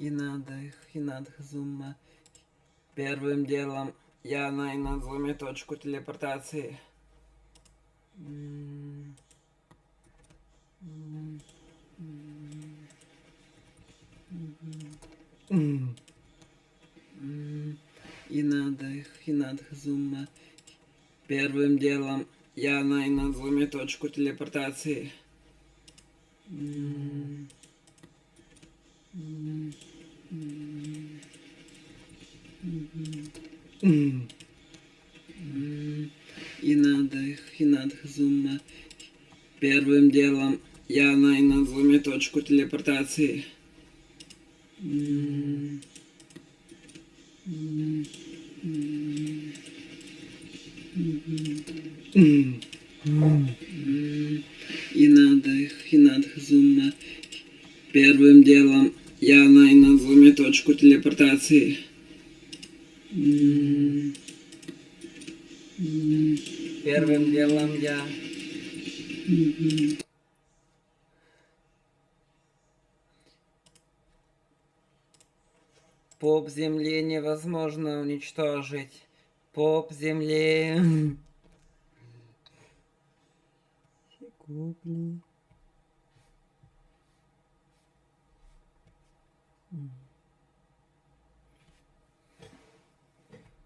Инадзума. Первым делом я на Инадзуме точку телепортации. Инадзума. Первым делом я на Инадзуме точку телепортации. Инадзума. Первым делом я на Инадзуме точку телепортации. Инадзума. Первым делом я на Инадзуме точку телепортации. Первым делом я... Пуп Земли невозможно уничтожить. Пуп Земли...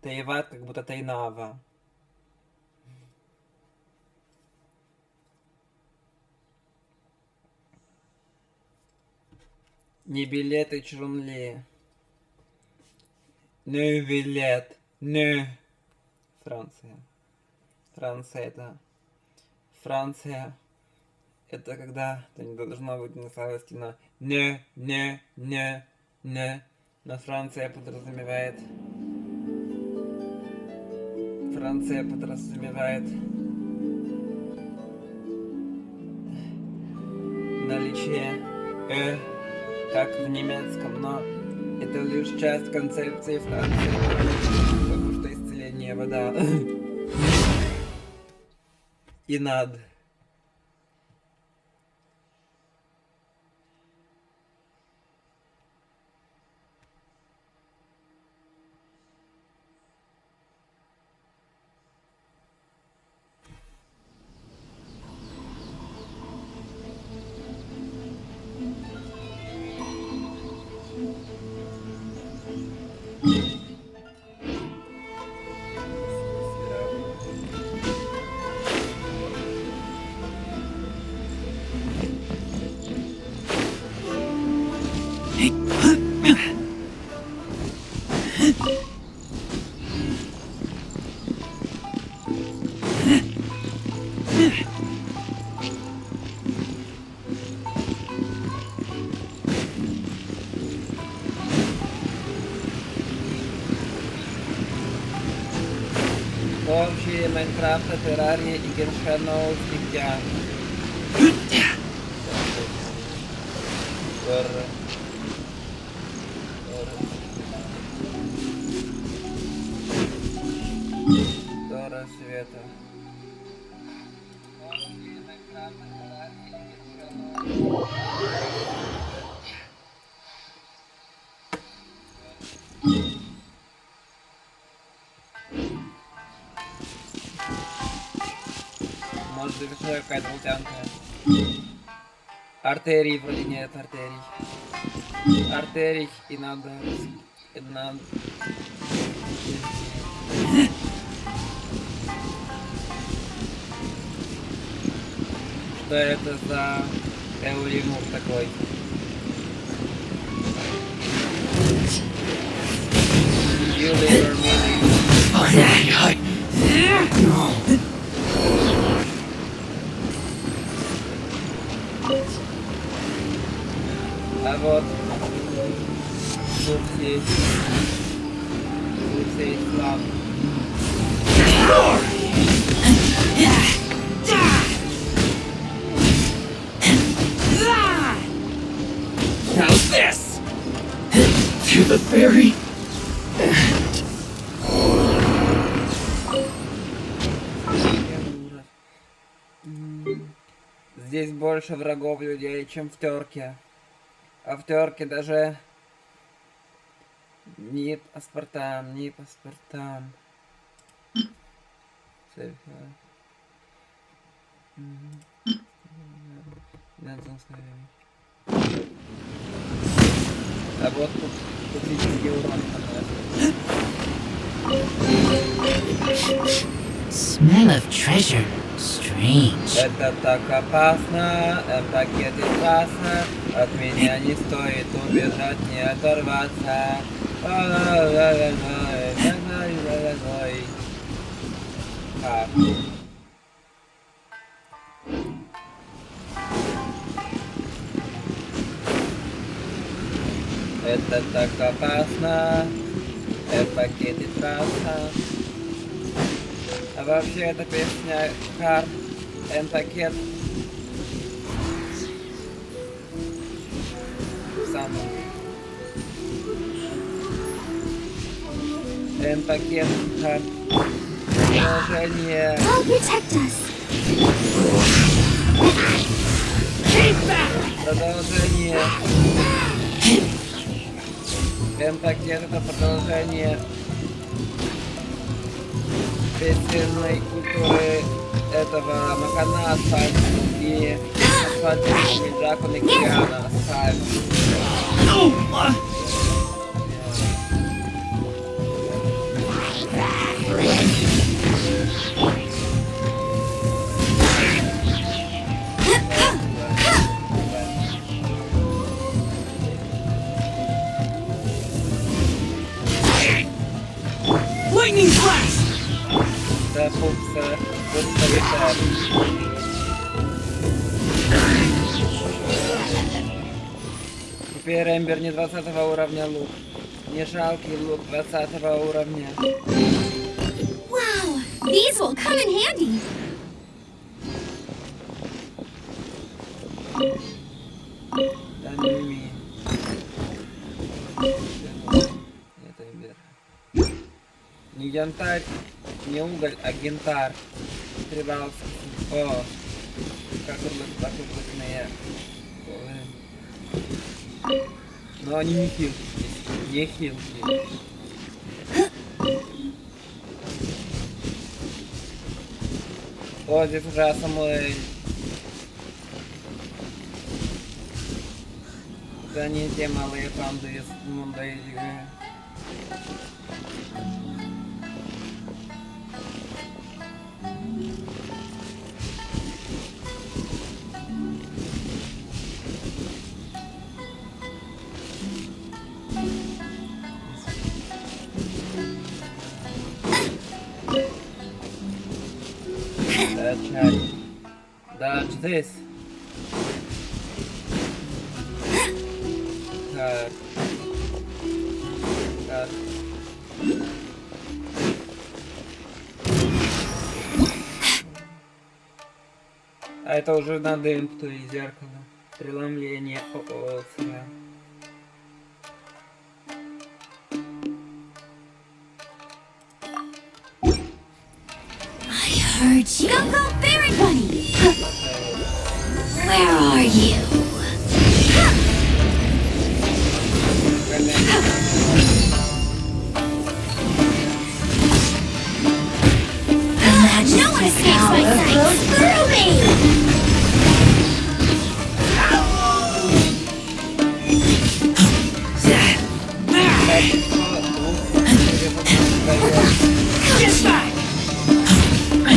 Таеват, как будто Тайнава. Не билеты Чрунли. Не билет. Не. Франция. Франция это когда это не должно быть на слабости, но не. Но Франция подразумевает наличие как в немецком, но это лишь часть концепции Франции, потому что исцеление вода. Инад. Общие Майнкрафта, Террария и Гершаноу нефтя. До рассвета. Может, завершена какая-то волтянка. Артерий вроде нет, артерий и надо. Что это за эуримур такой? А вот тут есть слав. How's this? To the ferry? Здесь больше врагов людей, чем в Терке. А в Терке даже Не паспортам, не паспортам. А вот тут видите урон. Smell of treasure. Strange. Это так опасно, пакет опасно. От меня не стоит убежать, не оторваться. Это так опасно, пакет и трасса. А вообще эта песня Кар пакет самый пакет Кар продолжение. I'll protect us. Продолжение. Пакет это продолжение песенной культуры этого Макана Асфальт и асфальтовыми Джакуна Киана Асфальт. Lightning flash! Да, пупса, витает. Теперь Эмбер не 20 уровня лук. Не жалкий лук 20 уровня. Wow, these will come in handy. Да не умею. Это Эмбер. Не янтарь, не уголь, а гентар. Требовался. О, как округлые. Но они не хилки. Не хилки. О, здесь уже Самуэль. Это не те малые панды из Мундайга. Dodge this. Cut. А это уже на демпту и зеркало. Преломление ООСР. I heard you. Go, Fairy Bunny! Where are you? No one escapes my sight! Through me! Get back! My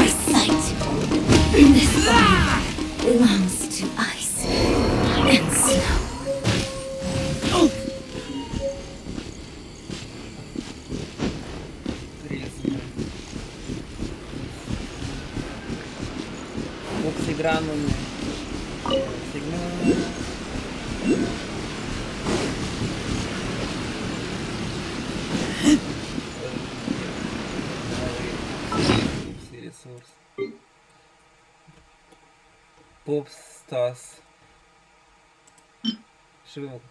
sight! This body belongs to ice and snow. Оксигранами. Сигнал. Ресурс. Попстас. Шивок.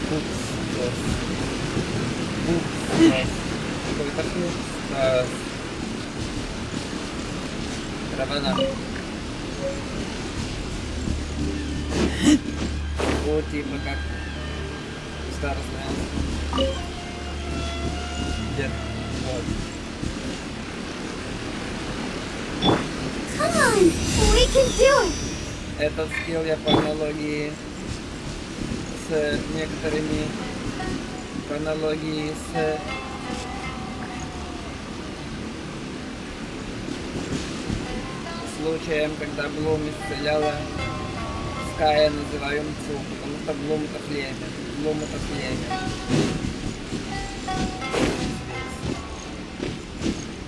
Попстас. Попстас. Какой-то попстас. Равана. живу типа как старостная. Дед. Вот. Come on, we can do it. Этот скилл я по аналогии с некоторыми, по аналогии с случаем, когда Блум исцеляла Ская, называем Цу, потому что Блум это племя. Блум это племя.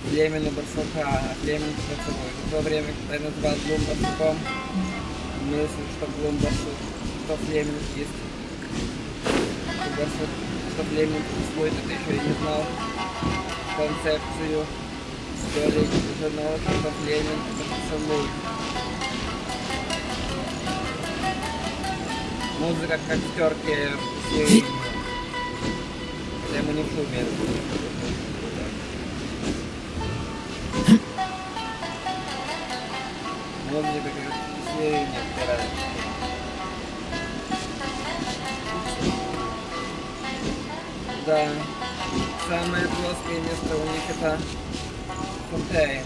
Племя барсука, а племя барсука. В то время, когда я назвал Блум барсуком, мысль, что Блум барсук, что племя есть. Что барсук, что племя существует, это еще и не знал концепцию истории, уже знал, что племя это поцелуй. Музыка как в терке все. Хотя мы не в шуме. Музыка как все некоторые. Да. Самое плоское место у них это фонтейн.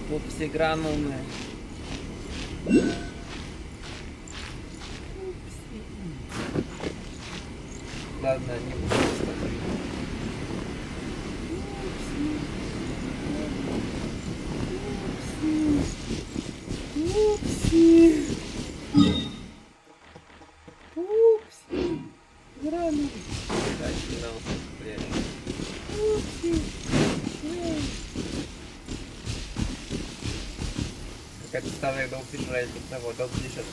Тут все гранумы. Ладно, не буду смотреть. Какая-то старая долфишер, того, долфишер.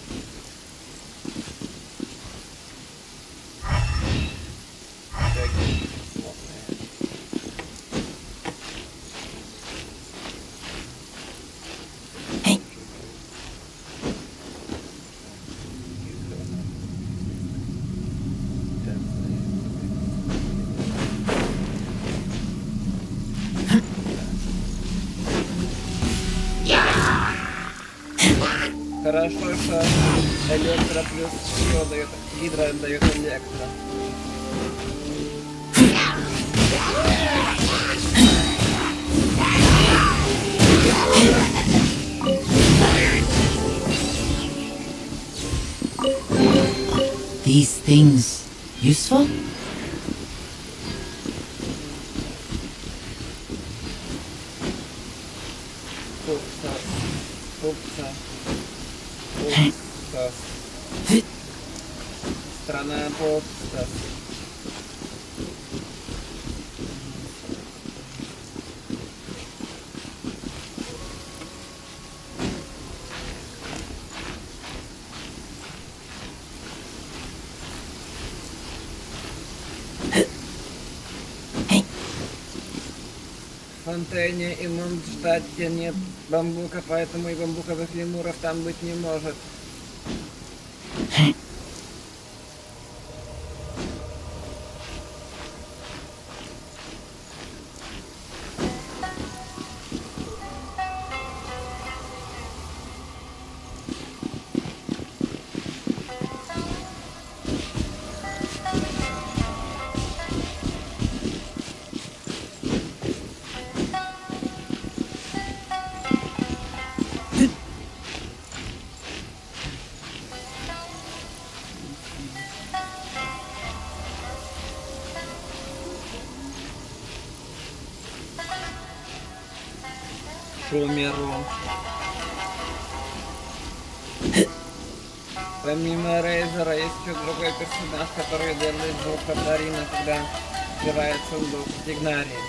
Хорошо, что электро плюс что дает, гидро дает электро. These things useful? Страна Попстас. В Фонтейне и Мундштадте нет бамбука, поэтому и бамбуковых лемуров там быть не может. Шумеру. Помимо Рейзера есть еще другой персонаж, который делает звук Катарина, когда открывает сундук в Тигнарии.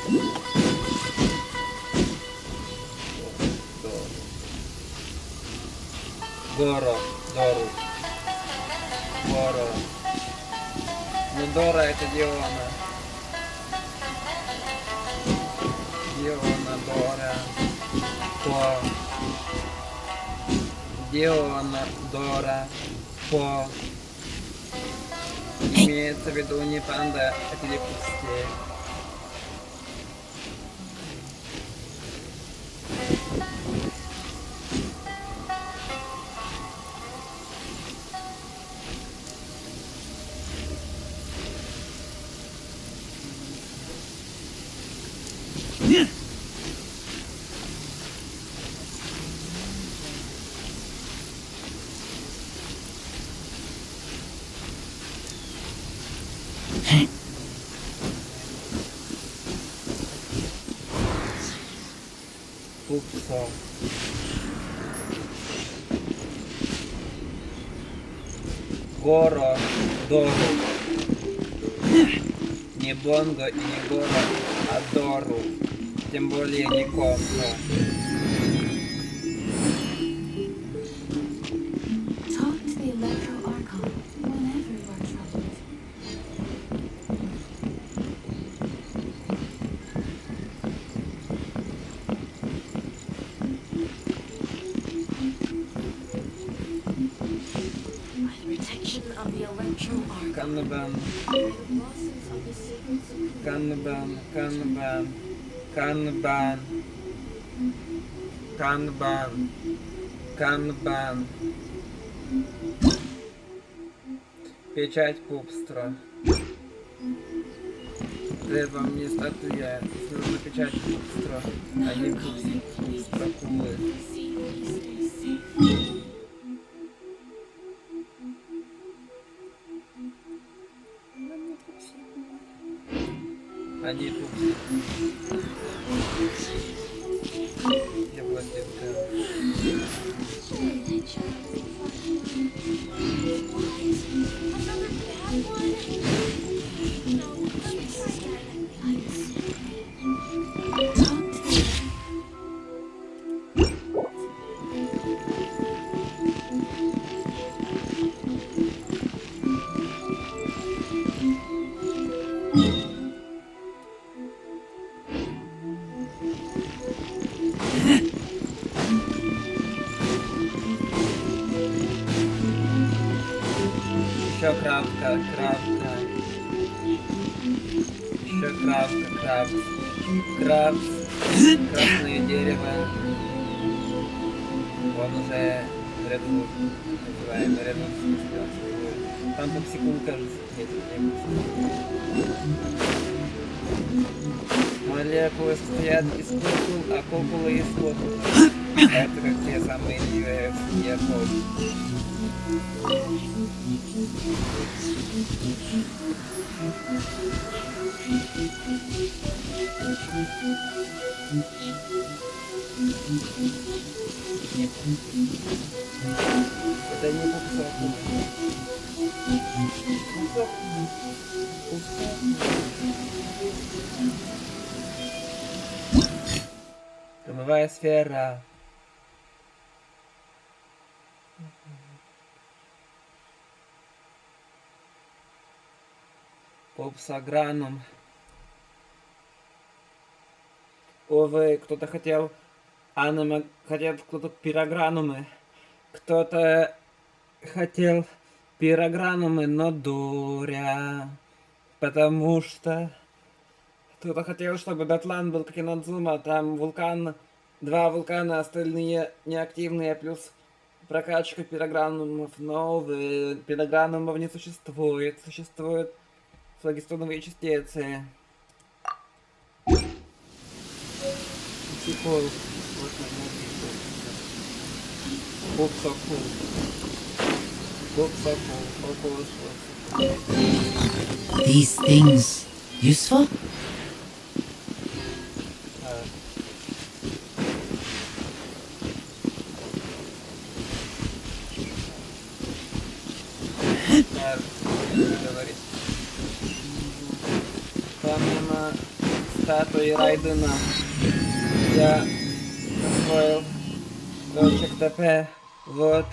Дору. Ну, Дора это Диона. Дора. Диона, Дора, По. Имеется в виду не панда, а перепустие. Пупсо. Горо, Дору. Не Бонго и не Горо, а Дору. Тем более не Конго. Talk to the Electro Archon whenever you are troubled. By the protection of the Electro Archon, Каннабан, the bosses of the secrets of Каннабан, Каннабан. Печать Пупстра. Треба мне статуя. Нужно печать Пупстра. А не Пупстра кулы. Они Пупстра. Я блондинка. Еще кравка. Еще кравка. Кравс. Красное дерево. Он уже рядом, называем, рядом с там попсикун, кажется, молекулы состоят из кукол, а куколы из кукол. Это как те самые невестные куколы. Это не пупсок. Промывая сфера. Попсограном. Увы, кто-то хотел хотят кто-то пирогранумы. Кто-то хотел пирогранумы, но дуря. Потому что кто-то хотел, чтобы Датлан был как Инадзума. Там вулкан, 2 вулкана, остальные неактивные, плюс прокачка пирогранумов. Но, увы, пирогранумов не существует. Существуют флагистоновые частицы. Психолог. Вот Пупсокул. These things useful? говорит. Помимо статуи Райдена я освоил точек ТП. Вот.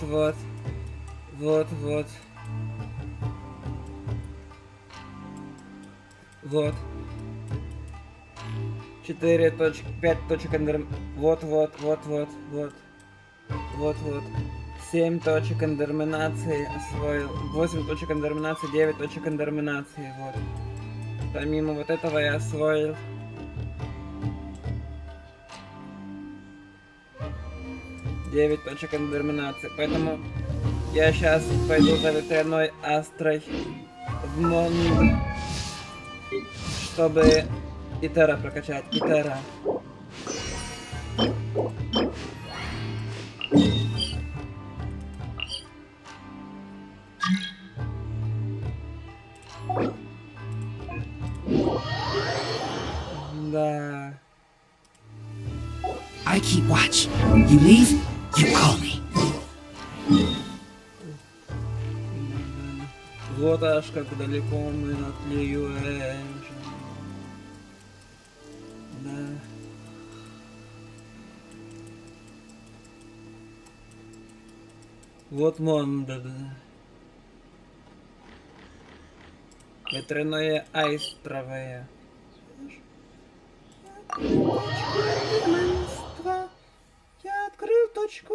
4 точек, 5 точек эндер... Вот. 7 точек эндерминации освоил. 8 точек эндерминации, 9 точек эндерминации, вот. Помимо вот этого я освоил 9 точек эндерминации. Поэтому я сейчас пойду за ветряной астрой в Монг, чтобы Итера прокачать. Итера. Да. I keep watch. You leave, you call me. Вот аж как далеко мы натлеем. Да. Вот Монда. Ветряное айстровое. Я открыл точку.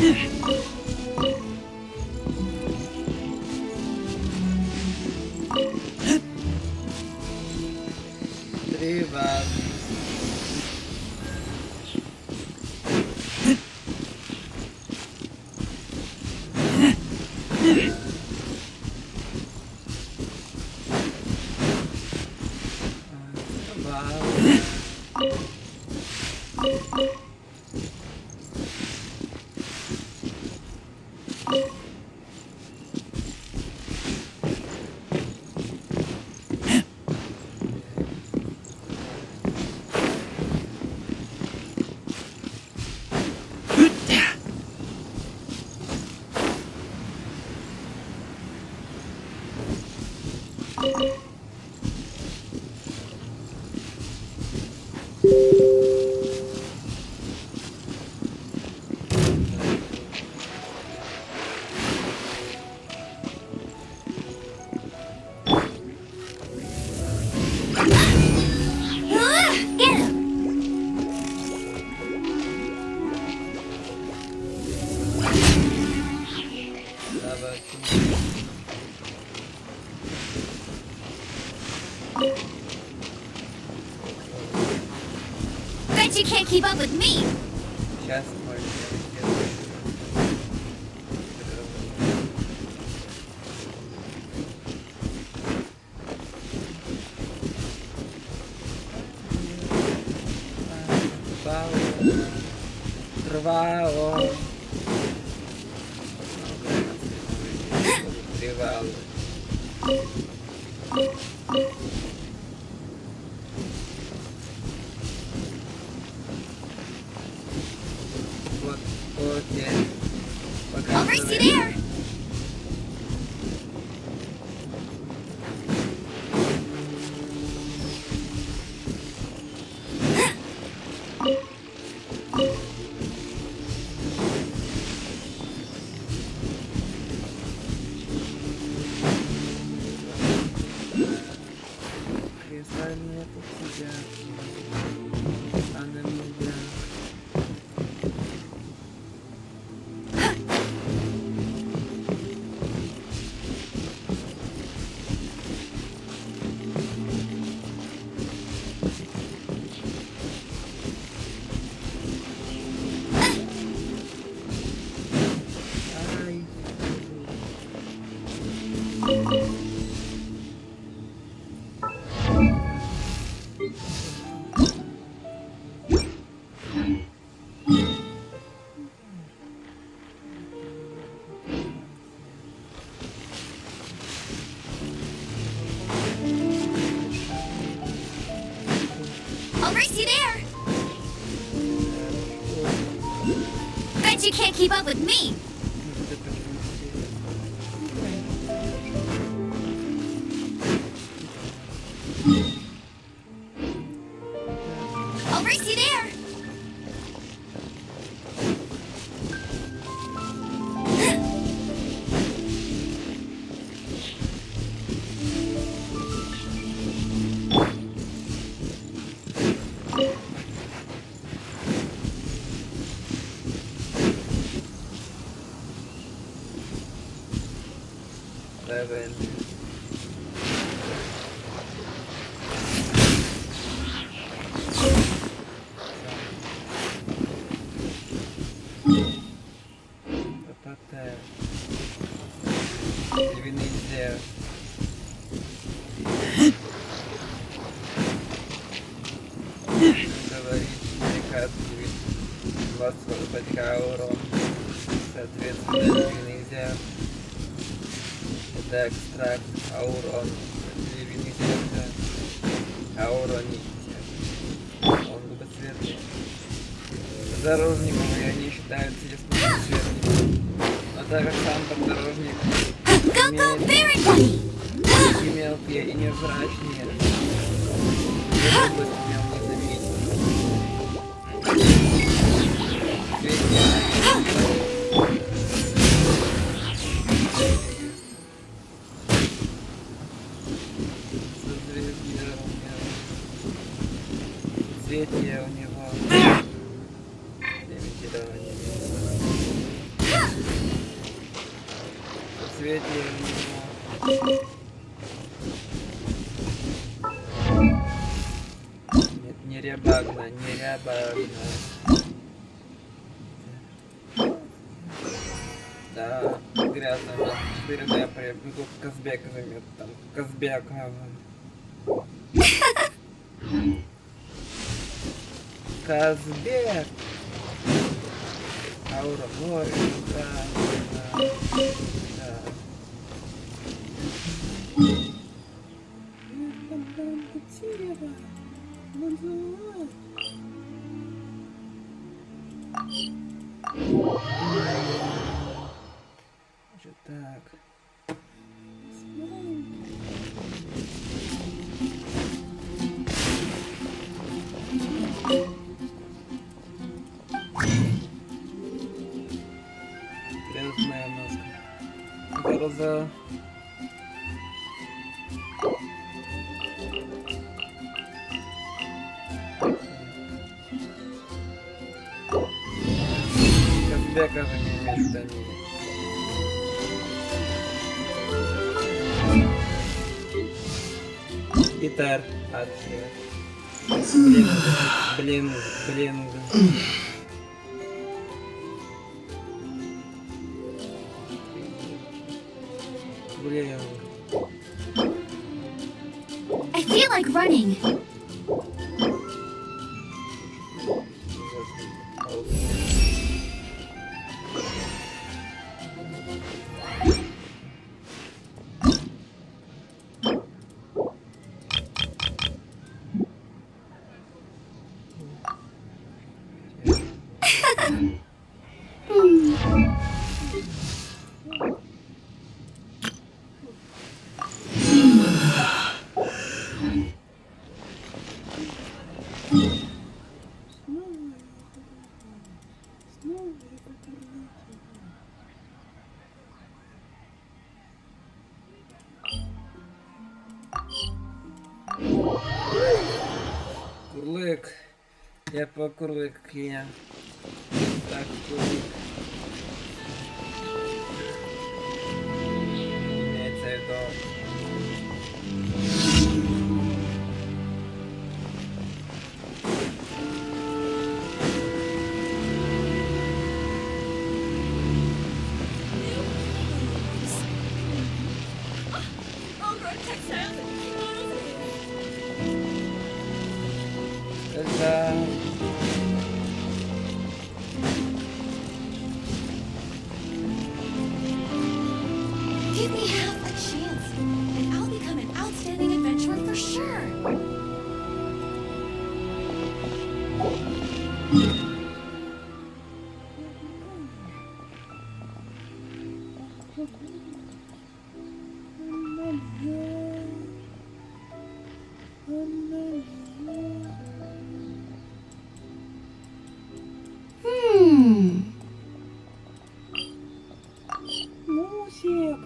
Get him! Bet you can't keep up with me! Сейчас Трвало. Трвало. Вот, окей. I'll race you there! Bet you can't keep up with me. I'll race you there. Seven. Венезия. Говорит, приказывает 20 урон. Соответственно, Венезия. Это экстракт, а урон. Венезия. А урон не 50. Он будет светлый. Дорожником я не считаю светлым. Но так как сам поддорожник имеет мелкие и невзрачные, я область имел не заметить. Цветие у него. Лимитирование. Цветие у него. Нет, не рябагна, не рябагна. Да, грязно, да. 4 ноября. Тут Казбек займет там. Казбек. Казбек. Аура море, да. Значит, так. Грязная маска. Глаза. Казбека же не имеет штанины. Гитар. Блин. I feel like running. Курлык. Я по курлыке. Так, курлык. Имеется в виду. Это... Give me half a chance, and I'll become an outstanding adventurer for sure. Мусик.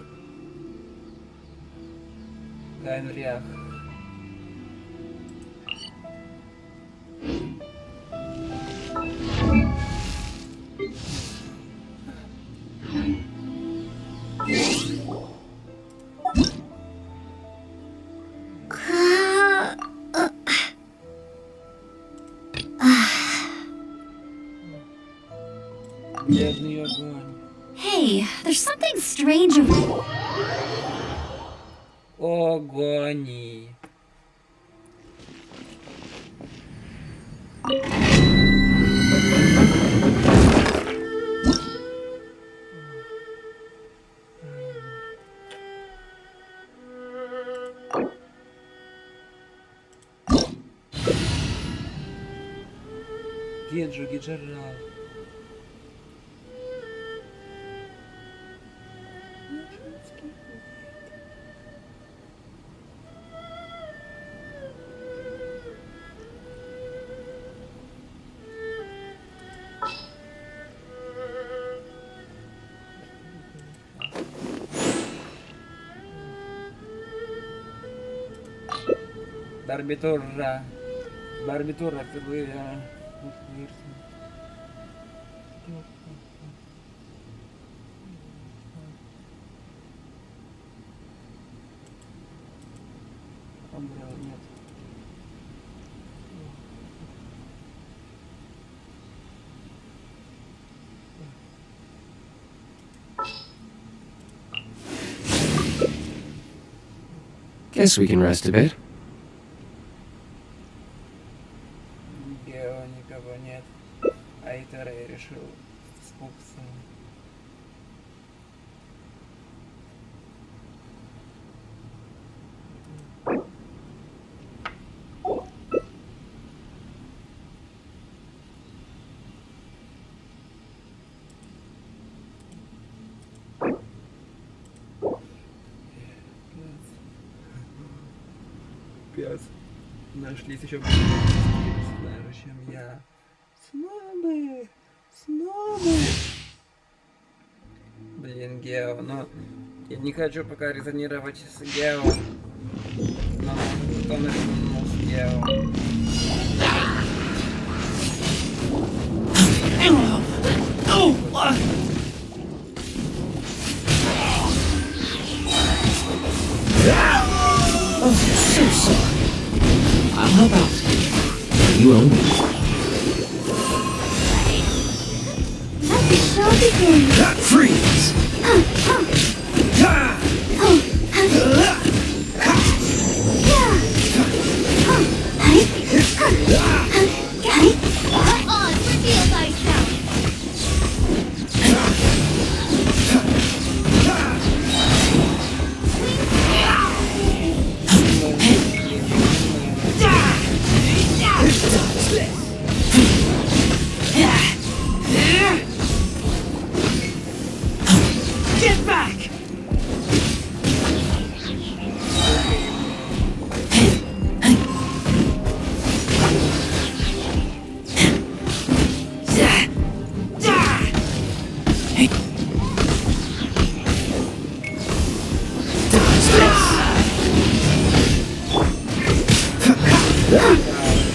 Гайнрях. Бедный огонь. Hey, there's something strange about... Огони. Геджу, Геджарал. Барбитура. Барбитура впервые. Нет. Guess we can rest a bit. Гео никого нет. Айтера я решил с Пупсом. Пес. Нашлись еще персонажи, чем я. Снобы! Снобы! Блин, Гео, но я не хочу пока резонировать с Гео. Но кто начнул с Гео? Oh, so sorry. I'll help out. You owe me. Let the show begin. Freeze! Reveal thyself. Get back!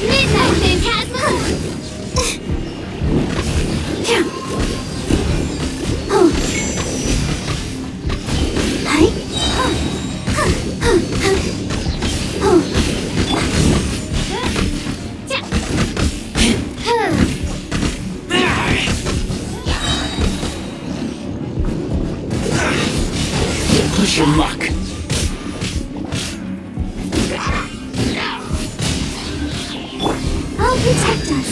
Midnight Phantasma. Push your luck. I'll protect us.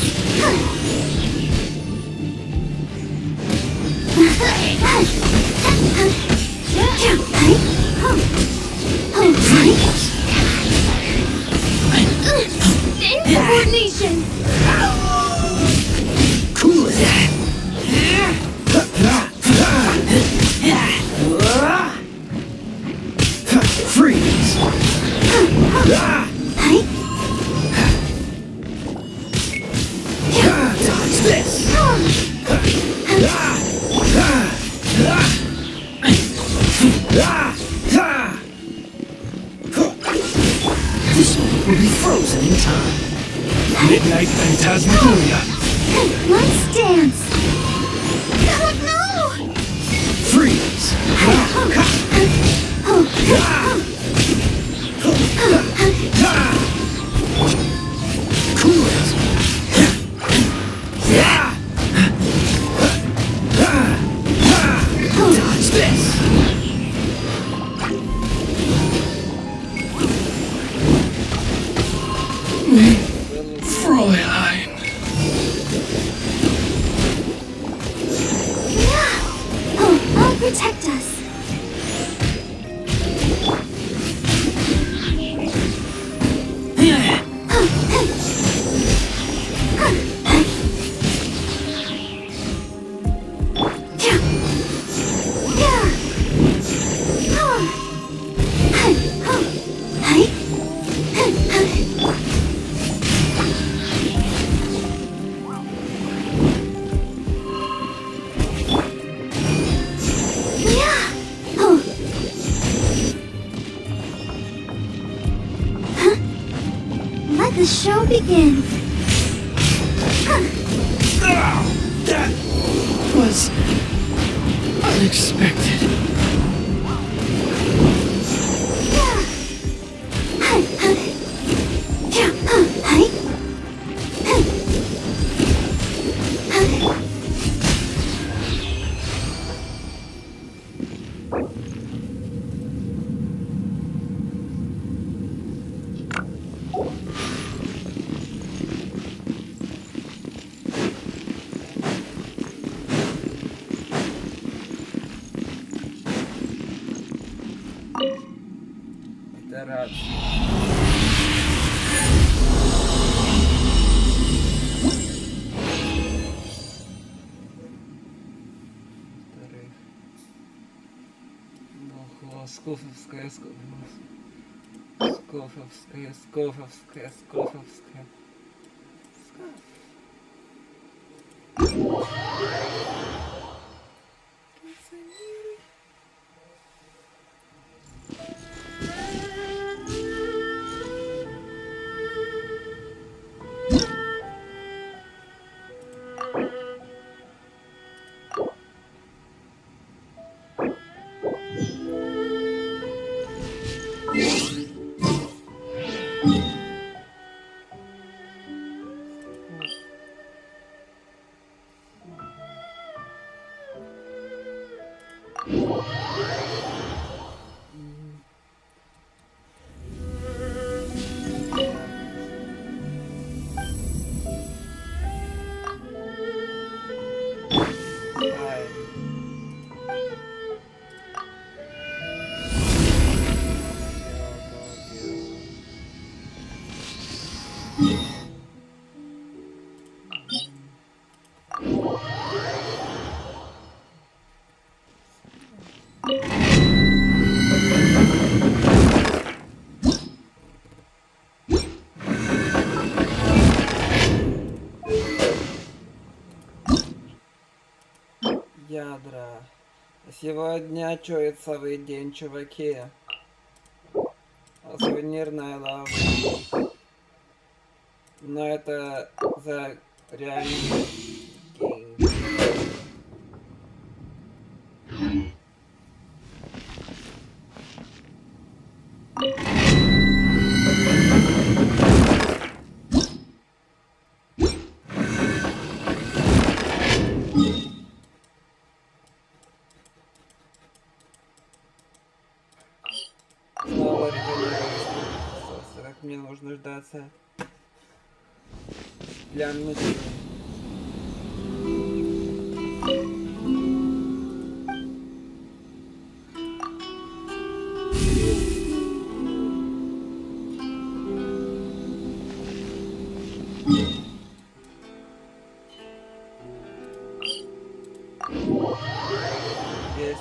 Insubordination. Cool it. time. Midnight Phantasmagoria. Let's dance. Oh, no! Freeze. Cool it. Dodge this. Fräulein. Oh, I'll protect us. Let the show begin. That was unexpected. Это рад. Вторых. Охо, скофовская. Ядра. Сегодня чуется день, чуваки. Сувенирная лава. Но это за реальный гейм. Снова регулировать. Как мне нужно ждаться. Глянуть.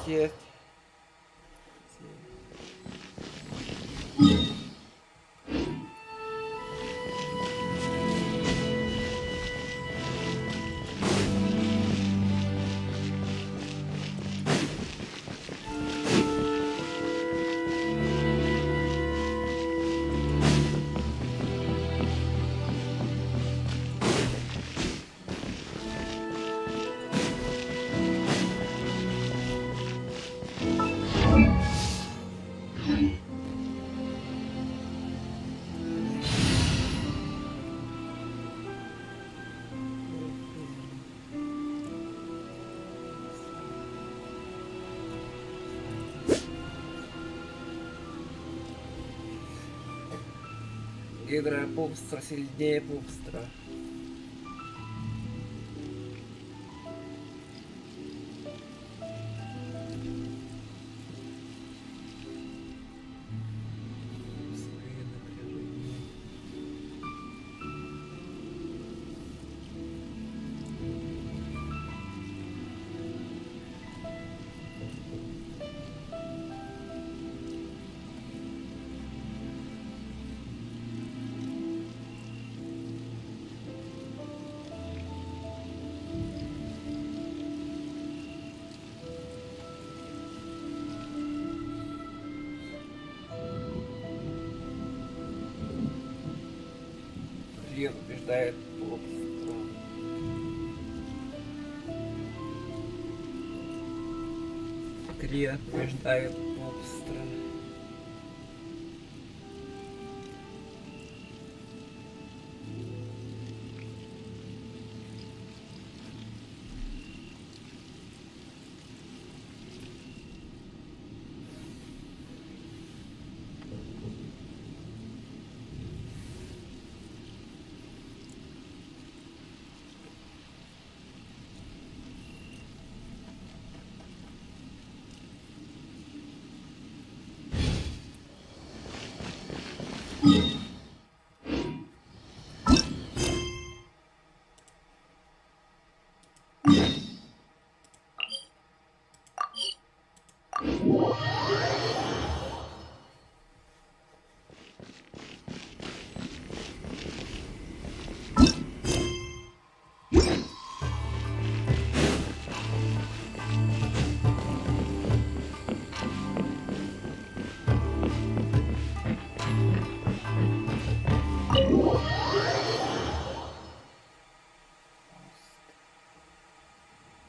Есть. Гидра пупстра сильнее пупстра. Клир побеждает пупстра. Клир побеждает пупстра.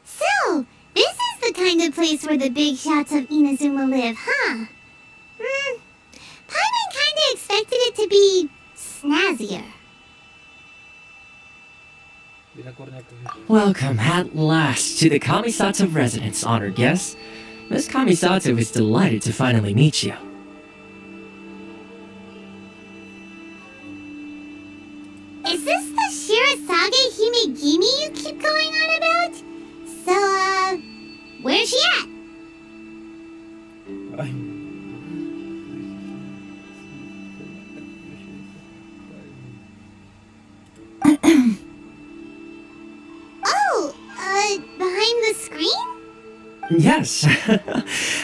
So, this is the kind of place where the big shots of Inazuma live, huh? Paimon kinda expected it to be snazzier. Welcome at last to the Kamisato residence, honored guests. Miss Kamisato is delighted to finally meet you. Is this the Shirasage Himegimi you keep going on about? So, where's she at? Oh, behind the screen? Yes.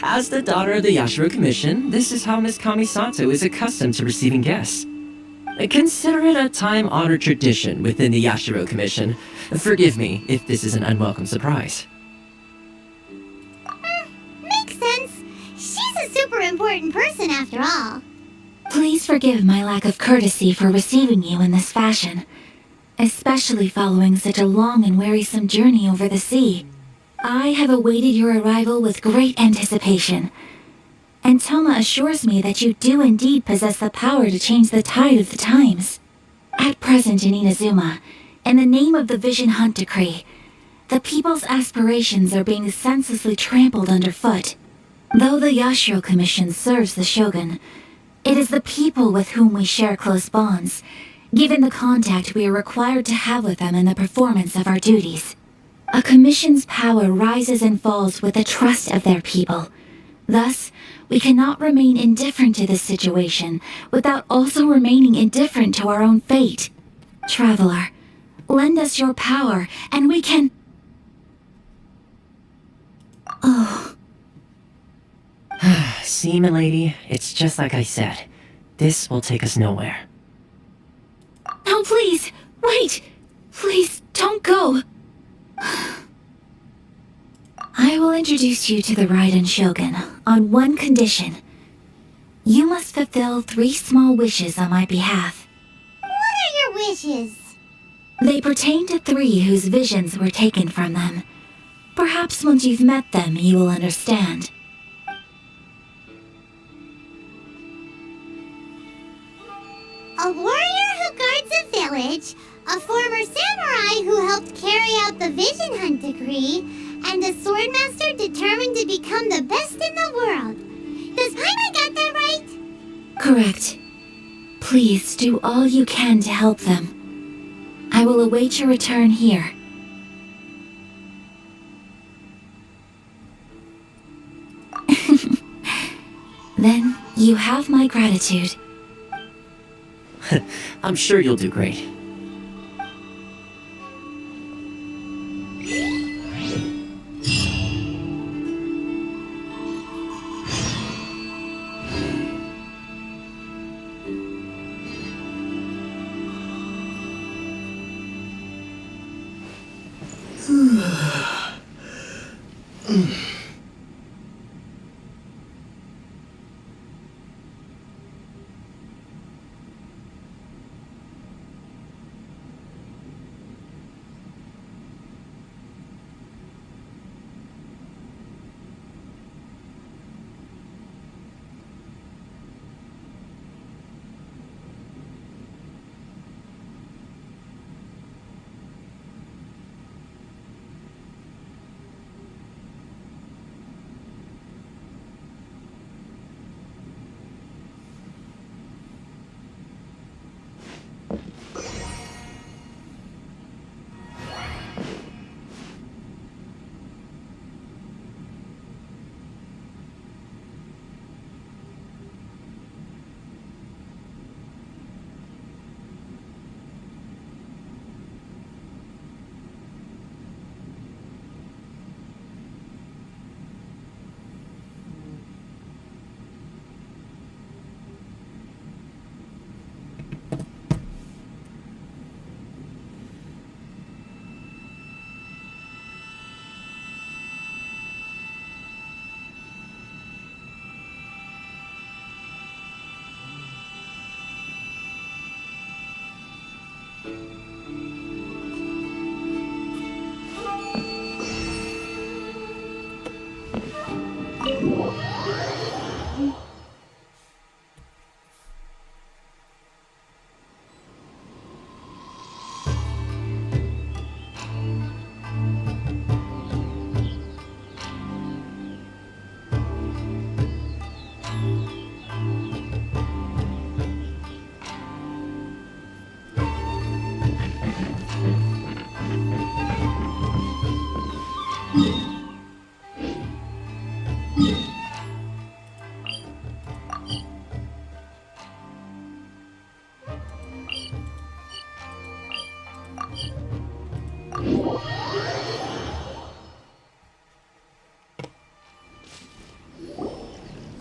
As the daughter of the Yashiro Commission, this is how Miss Kamisato is accustomed to receiving guests. Consider it a time-honored tradition within the Yashiro Commission. Forgive me if this is an unwelcome surprise. Makes sense. She's a super important person after all. Please forgive my lack of courtesy for receiving you in this fashion, especially following such a long and wearisome journey over the sea. I have awaited your arrival with great anticipation, and Toma assures me that you do indeed possess the power to change the tide of the times. At present in Inazuma, in the name of the Vision Hunt Decree, the people's aspirations are being senselessly trampled underfoot. Though the Yashiro Commission serves the Shogun, it is the people with whom we share close bonds, given the contact we are required to have with them in the performance of our duties. A commission's power rises and falls with the trust of their people. Thus, we cannot remain indifferent to this situation without also remaining indifferent to our own fate. Traveler, lend us your power, and we can... Oh. See, milady, it's just like I said. This will take us nowhere. No, please, wait! Please, don't go! I will introduce you to the Raiden Shogun on one condition. You must fulfill 3 small wishes on my behalf. What are your wishes? They pertain to 3 whose visions were taken from them. Perhaps once you've met them, you will understand. A warrior who guards a village, a former samurai who helped carry out the Vision Hunt Decree, and a swordmaster determined to become the best in the world. Does Paimon got that right? Correct. Please do all you can to help them. I will await your return here. Then you have my gratitude. I'm sure you'll do great.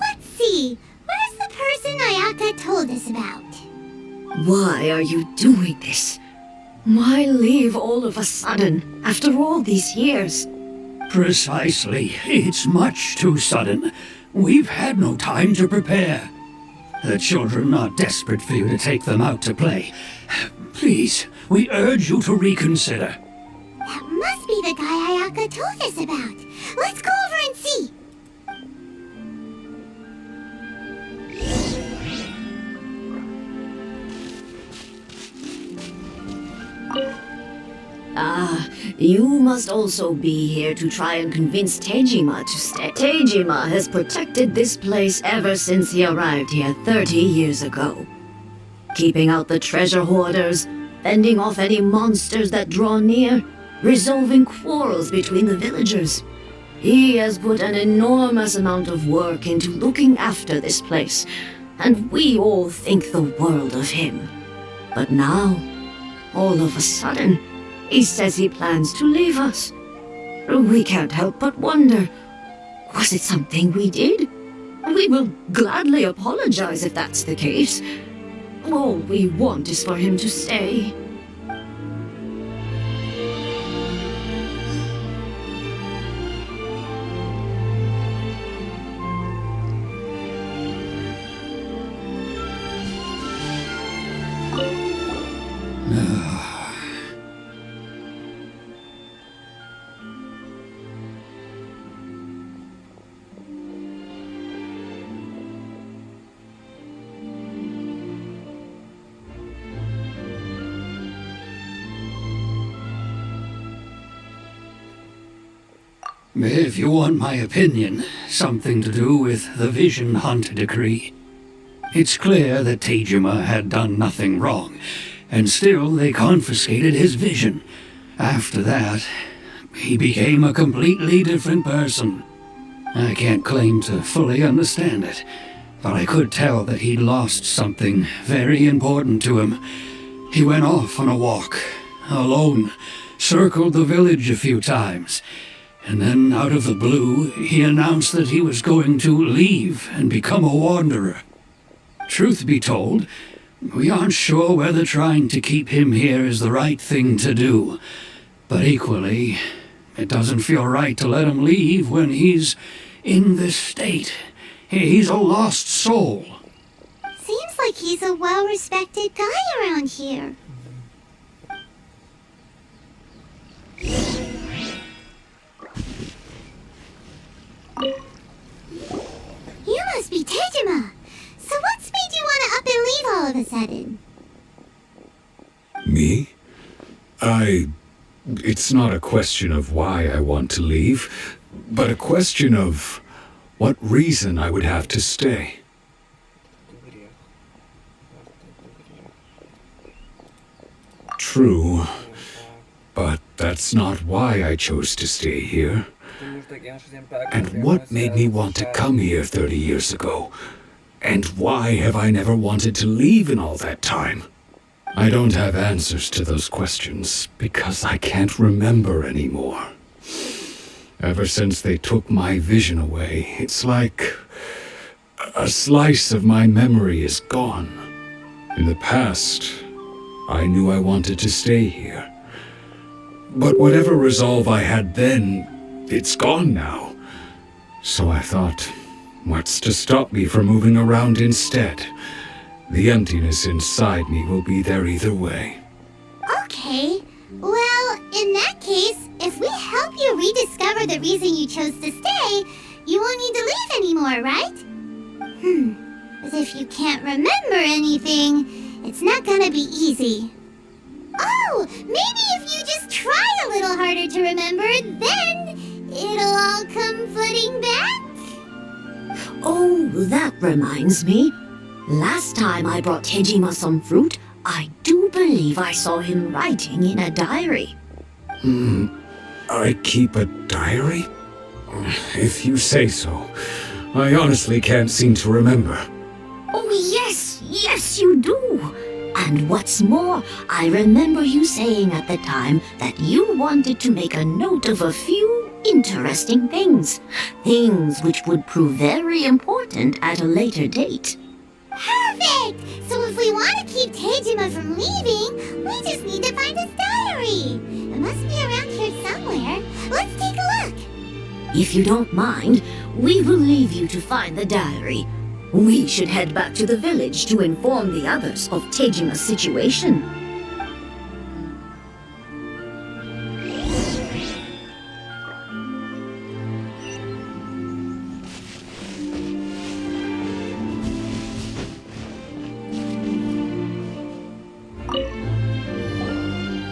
Let's see. Where's the person Ayaka told us about? Why are you doing this? Why leave all of a sudden, after all these years? Precisely. It's much too sudden. We've had no time to prepare. The children are desperate for you to take them out to play. Please, we urge you to reconsider. That must be the guy Ayaka told us about. Let's go over and see. You must also be here to try and convince Tejima to stay. Tejima has protected this place ever since he arrived here 30 years ago. Keeping out the treasure hoarders, fending off any monsters that draw near, resolving quarrels between the villagers. He has put an enormous amount of work into looking after this place, and we all think the world of him. But now, all of a sudden, he says he plans to leave us. We can't help but wonder, was it something we did? We will gladly apologize if that's the case. All we want is for him to stay. If you want my opinion, something to do with the Vision Hunt decree. It's clear that Tejima had done nothing wrong, and still they confiscated his vision. After that, he became a completely different person. I can't claim to fully understand it, but I could tell that he'd lost something very important to him. He went off on a walk, alone, circled the village a few times, and then out of the blue, he announced that he was going to leave and become a wanderer. Truth be told, we aren't sure whether trying to keep him here is the right thing to do, but equally, it doesn't feel right to let him leave when he's in this state. He's a lost soul. Seems like he's a well-respected guy around here. You must be Tejima. So what's made you want to up and leave all of a sudden? Me? It's not a question of why I want to leave, but a question of what reason I would have to stay. True, but that's not why I chose to stay here. And what made me want to come here 30 years ago? And why have I never wanted to leave in all that time? I don't have answers to those questions because I can't remember anymore. Ever since they took my vision away, it's like a slice of my memory is gone. In the past, I knew I wanted to stay here. But whatever resolve I had then, it's gone now. So I thought, what's to stop me from moving around instead? The emptiness inside me will be there either way. Okay. Well, in that case, if we help you rediscover the reason you chose to stay, you won't need to leave anymore, right? But if you can't remember anything, it's not gonna be easy. Oh, maybe if you just try a little harder to remember, then it'll all come flooding back? Oh, that reminds me. Last time I brought Tejima some fruit, I do believe I saw him writing in a diary. I keep a diary? If you say so. I honestly can't seem to remember. Oh, yes, you do. And what's more, I remember you saying at the time that you wanted to make a note of a few interesting things. Things which would prove very important at a later date. Perfect! So if we want to keep Tejima from leaving, we just need to find his diary. It must be around here somewhere. Let's take a look. If you don't mind, we will leave you to find the diary. We should head back to the village to inform the others of Tejima's situation.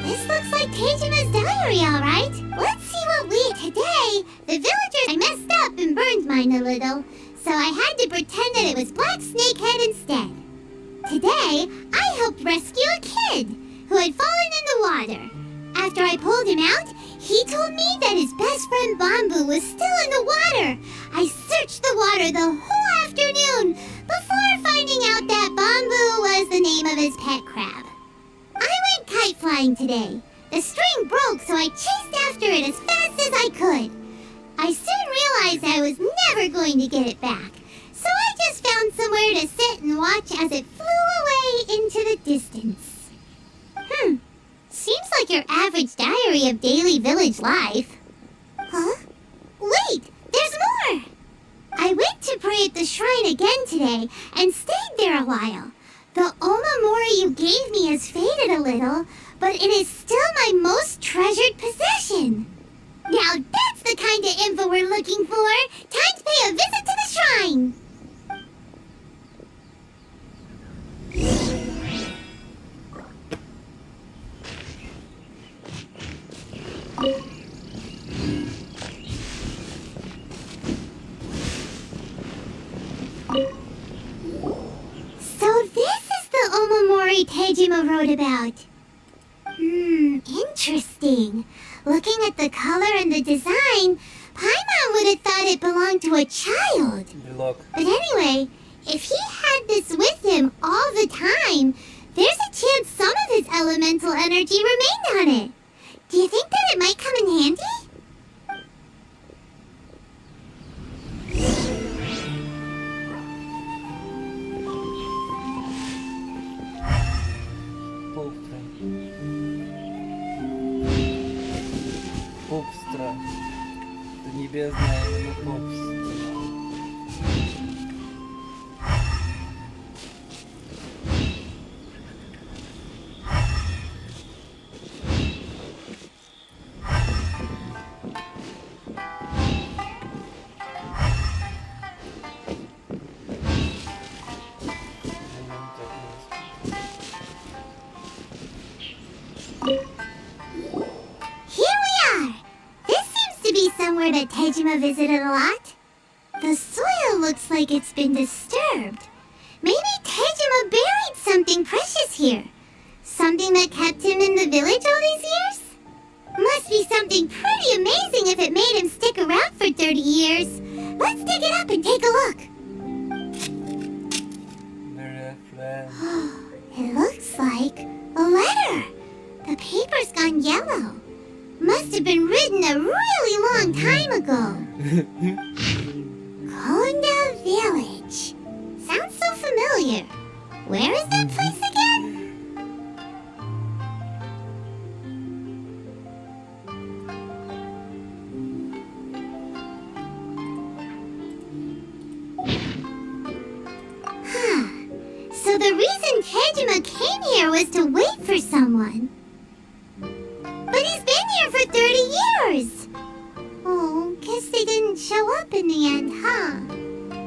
This looks like Tejima's diary, all right. Let's see what today, the villagers, I messed up and burned mine a little, so I had to pretend that it was Black Snakehead instead. Today, I helped rescue a kid who had fallen in the water. After I pulled him out, he told me that his best friend Bamboo was still in the water. I searched the water the whole afternoon before finding out that Bamboo was the name of his pet crab. I went kite flying today. The string broke, so I chased after it as fast as I could. I soon realized I was never going to get it back, so I just found somewhere to sit and watch as it flew away into the distance. Seems like your average diary of daily village life. Huh? Wait, there's more! I went to pray at the shrine again today and stayed there a while. The omamori you gave me has faded a little, but it is still my most treasured possession. Now that's the kind of info we're looking for. Time to pay a visit to the shrine. Tejima wrote about. Interesting. Looking at the color and the design, Paimon would have thought it belonged to a child. Look. But anyway, if he had this with him all the time, there's a chance some of his elemental energy remained on it. Do you think that it might come in handy? Попстра. Это небесная именно попстра. Somewhere that Tejima visited a lot. The soil looks like it's been disturbed. Maybe Tejima buried something precious here. Something that kept him in the village all these years? Must be something pretty amazing if it made him stick around for 30 years. Let's dig it up and take a look. It looks like a letter. The paper's gone yellow. Must have been written a really long time ago. Konda Village. Sounds so familiar. Where is that place again? So the reason Tejima came here was to wait for someone. But he's been here for 30 years! Oh, guess they didn't show up in the end, huh?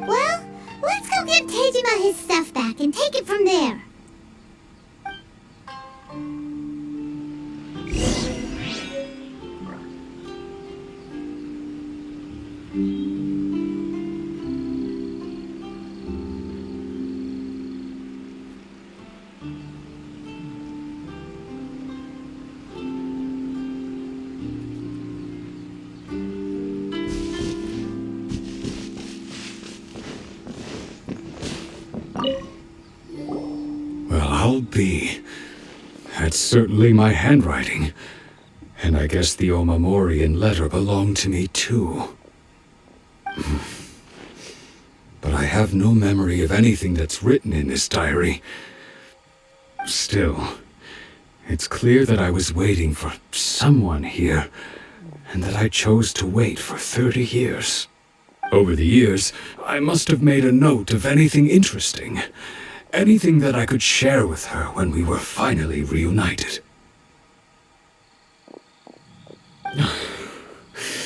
Well, let's go give Tejima his stuff back and take it from there. Well, I'll be. That's certainly my handwriting. And I guess the Omamorian letter belonged to me too. But I have no memory of anything that's written in this diary. Still, it's clear that I was waiting for someone here, and that I chose to wait for 30 years. Over the years, I must have made a note of anything interesting. Anything that I could share with her when we were finally reunited.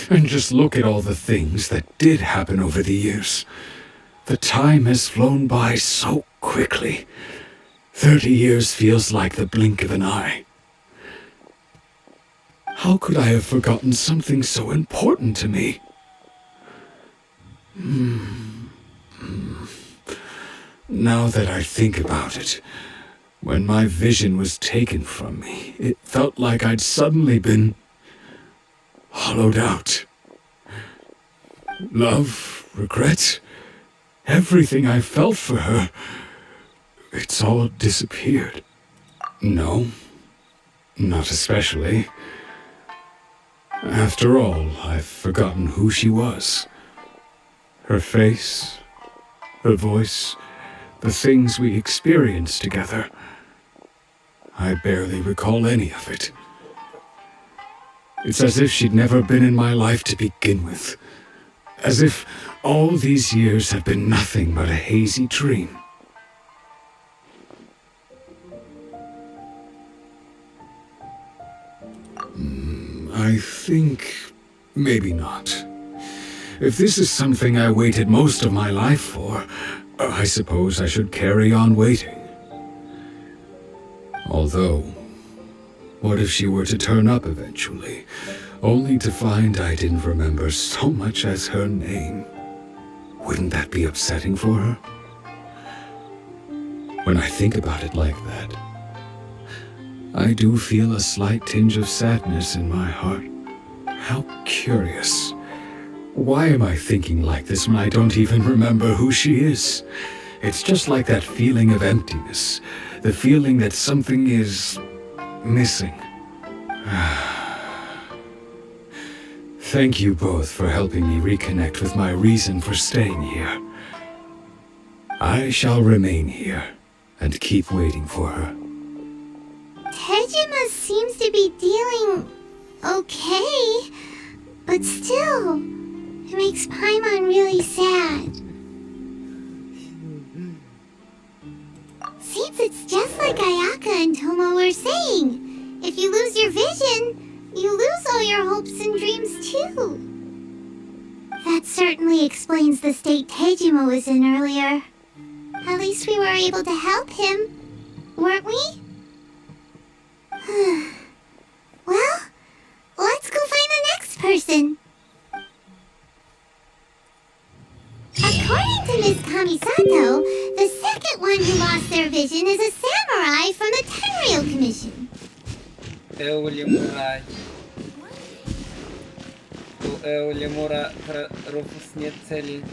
And just look at all the things that did happen over the years. The time has flown by so quickly. 30 years feels like the blink of an eye. How could I have forgotten something so important to me? Now that I think about it, when my vision was taken from me, it felt like I'd suddenly been hollowed out. Love, regret, everything I felt for her, it's all disappeared. No, not especially. After all, I've forgotten who she was. Her face, her voice, the things we experienced together. I barely recall any of it. It's as if she'd never been in my life to begin with. As if all these years have been nothing but a hazy dream. I think maybe not. If this is something I waited most of my life for, I suppose I should carry on waiting. Although, what if she were to turn up eventually, only to find I didn't remember so much as her name? Wouldn't that be upsetting for her? When I think about it like that, I do feel a slight tinge of sadness in my heart. How curious. Why am I thinking like this when I don't even remember who she is? It's just like that feeling of emptiness. The feeling that something is missing. Thank you both for helping me reconnect with my reason for staying here. I shall remain here and keep waiting for her. Tejima seems to be dealing okay, but still, it makes Paimon really sad. Seems it's just like Ayaka and Tomo were saying. If you lose your vision, you lose all your hopes and dreams too. That certainly explains the state Tejima was in earlier. At least we were able to help him, weren't we? Well, let's go find the next person. According to Miss Kamisato, the second one who lost their vision is a samurai from the Tenryou Commission. Лемура. У Лемура Руфус нет цели.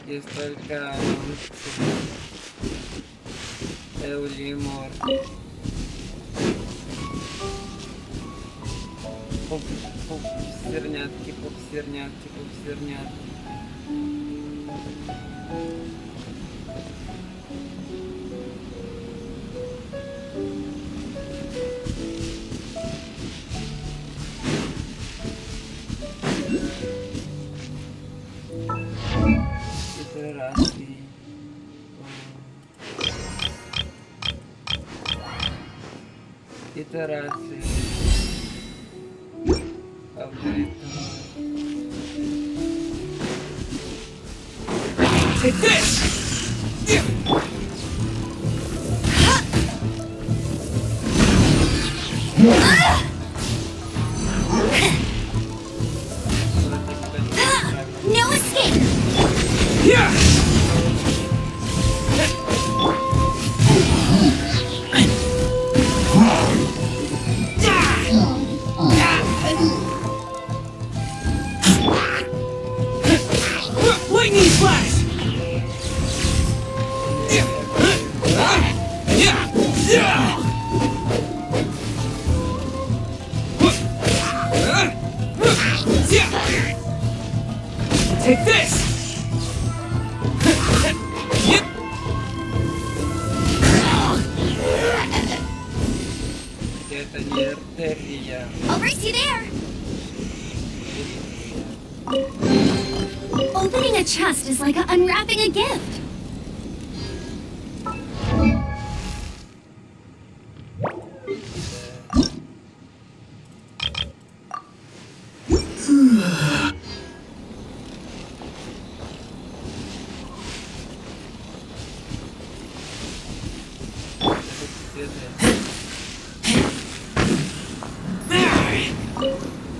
Есть только Лемур. Пуп-сернятки, пуп-сернятки, пуп-сернятки. Итерации. Итерации. Take this! No escape! Yeah! Lightning flash! Take this! Это не артерия. I'll race you there! Opening a chest is like unwrapping a gift.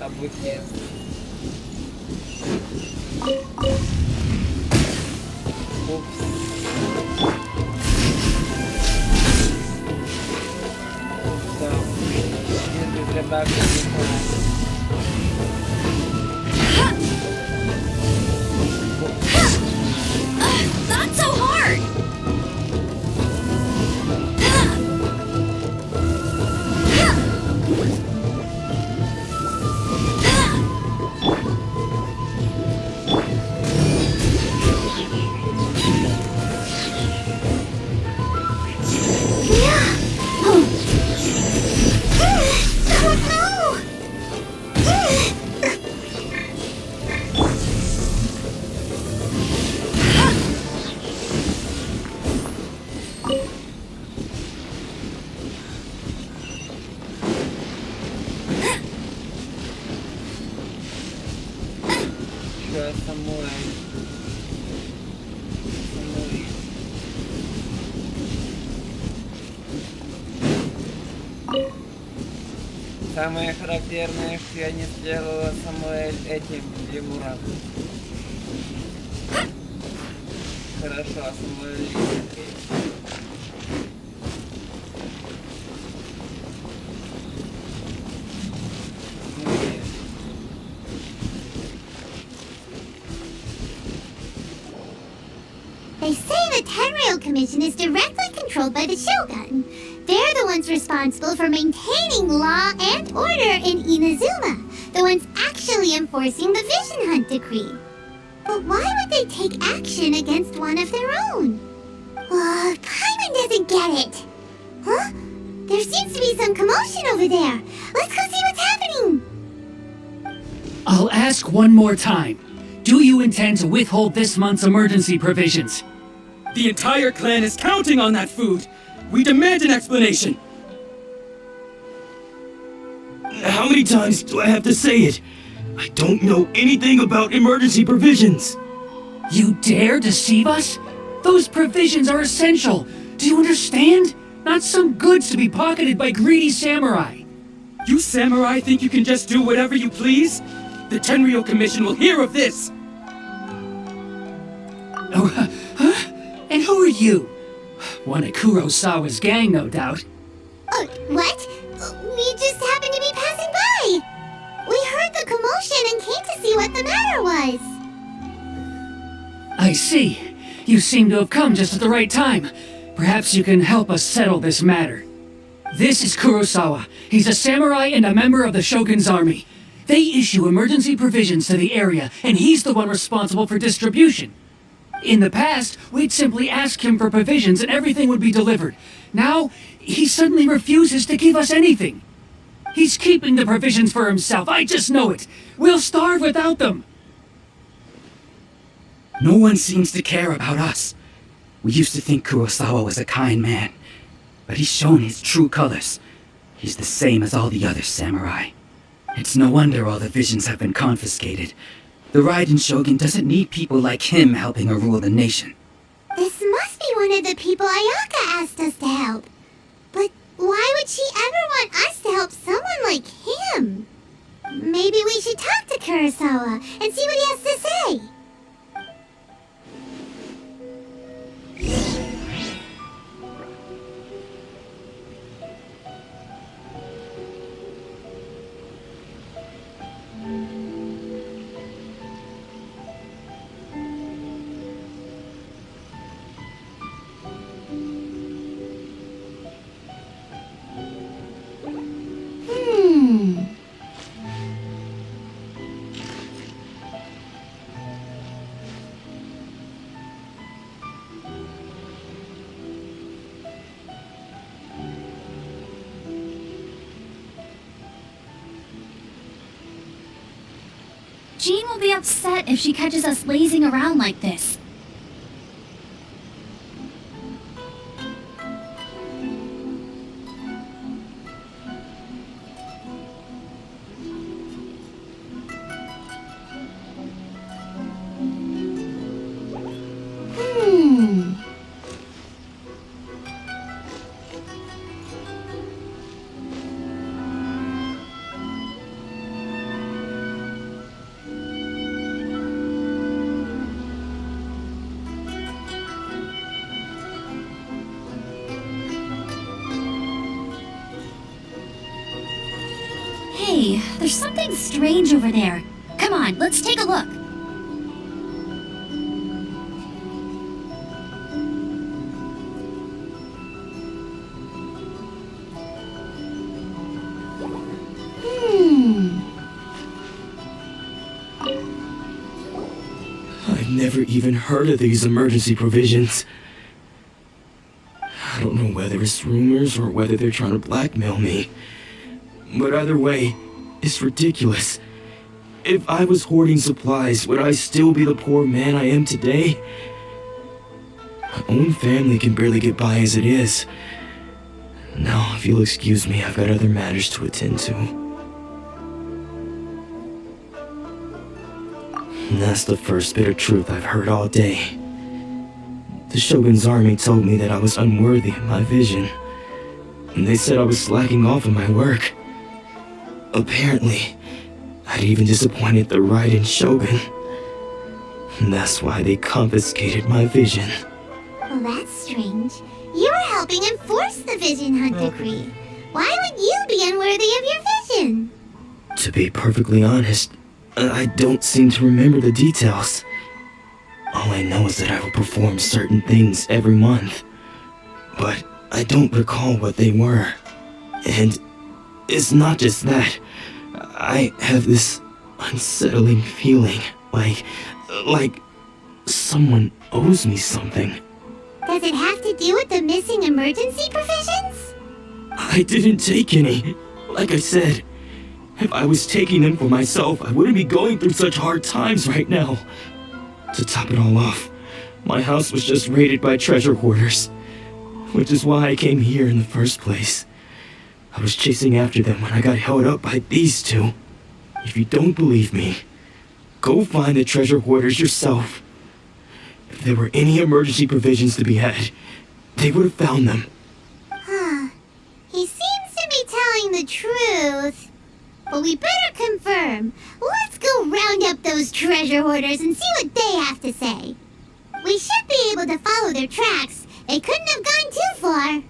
Обучение. Not so hard! Самое характерное, что я не сделала Самуэль этим лемуром. Хорошо, а Самуэль лисенькой. They say the Tenryou Commission is directly controlled by the Shogun. They're the ones responsible for maintaining law and order in Inazuma, the ones actually enforcing the Vision Hunt Decree. But why would they take action against one of their own? Paimon doesn't get it. Huh? There seems to be some commotion over there. Let's go see what's happening. I'll ask one more time. Do you intend to withhold this month's emergency provisions? The entire clan is counting on that food! We demand an explanation! How many times do I have to say it? I don't know anything about emergency provisions! You dare deceive us? Those provisions are essential! Do you understand? Not some goods to be pocketed by greedy samurai! You samurai think you can just do whatever you please? The Tenryou Commission will hear of this! Oh, huh? And who are you? One of Kurosawa's gang, no doubt. What? We just happened to be passing by. We heard the commotion and came to see what the matter was. I see. You seem to have come just at the right time. Perhaps you can help us settle this matter. This is Kurosawa. He's a samurai and a member of the Shogun's army. They issue emergency provisions to the area, and he's the one responsible for distribution. In the past, we'd simply ask him for provisions and everything would be delivered. Now, he suddenly refuses to give us anything. He's keeping the provisions for himself, I just know it. We'll starve without them. No one seems to care about us. We used to think Kurosawa was a kind man, but he's shown his true colors. He's the same as all the other samurai. It's no wonder all the visions have been confiscated. The Raiden Shogun doesn't need people like him helping her rule the nation. This must be one of the people Ayaka asked us to help. But why would she ever want us to help someone like him? Maybe we should talk to Kurosawa and see what he has to say. Jean will be upset if she catches us lazing around like this. Hey, there's something strange over there. Come on, let's take a look. I've never even heard of these emergency provisions. I don't know whether it's rumors or whether they're trying to blackmail me. But either way, it's ridiculous. If I was hoarding supplies, would I still be the poor man I am today? My own family can barely get by as it is. Now, if you'll excuse me, I've got other matters to attend to. And that's the first bit of truth I've heard all day. The Shogun's army told me that I was unworthy of my vision. And they said I was slacking off in my work. Apparently, I'd even disappointed the Raiden Shogun. And that's why they confiscated my vision. Well, that's strange. You were helping enforce the Vision Hunt Decree. Why would you be unworthy of your vision? To be perfectly honest, I don't seem to remember the details. All I know is that I would perform certain things every month. But I don't recall what they were. And it's not just that. I have this unsettling feeling, like someone owes me something. Does it have to do with the missing emergency provisions? I didn't take any. Like I said, if I was taking them for myself, I wouldn't be going through such hard times right now. To top it all off, my house was just raided by treasure hoarders, which is why I came here in the first place. I was chasing after them when I got held up by these two. If you don't believe me, go find the treasure hoarders yourself. If there were any emergency provisions to be had, they would have found them. He seems to be telling the truth. But we better confirm. Let's go round up those treasure hoarders and see what they have to say. We should be able to follow their tracks. They couldn't have gone too far.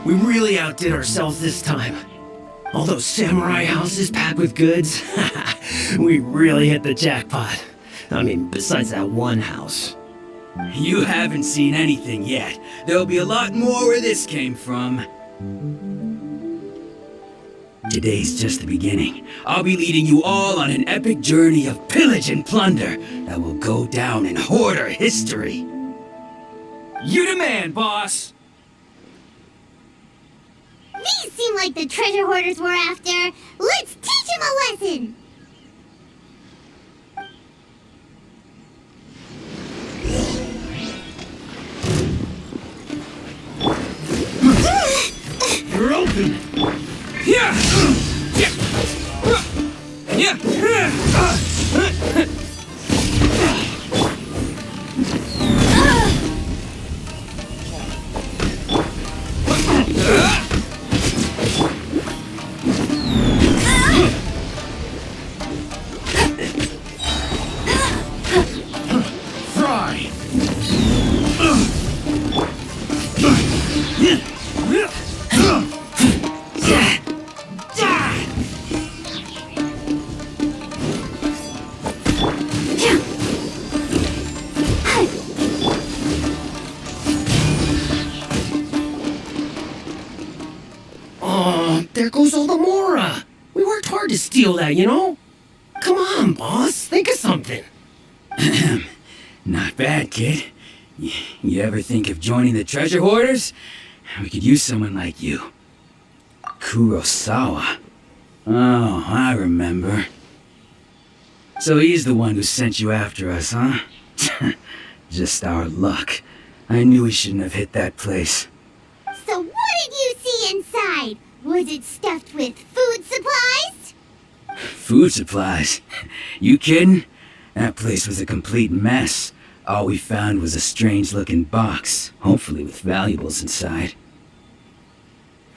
We really outdid ourselves this time. All those samurai houses packed with goods. We really hit the jackpot. I mean, besides that one house. You haven't seen anything yet. There'll be a lot more where this came from. Today's just the beginning. I'll be leading you all on an epic journey of pillage and plunder that will go down in hoarder history. You the man, boss! These seem like the treasure hoarders we're after. Let's teach them a lesson! You're open! Yeah! Fry! There goes all the Mora. We worked hard to steal that, you know? Come on, boss. Think of something. Not bad, kid. You ever think of joining the treasure hoarders? We could use someone like you. Kurosawa. Oh, I remember. So he's the one who sent you after us, huh? Just our luck. I knew we shouldn't have hit that place. So what did you see inside? Was it stuffed with food supplies? Food supplies? You kidding? That place was a complete mess. All we found was a strange-looking box, hopefully with valuables inside.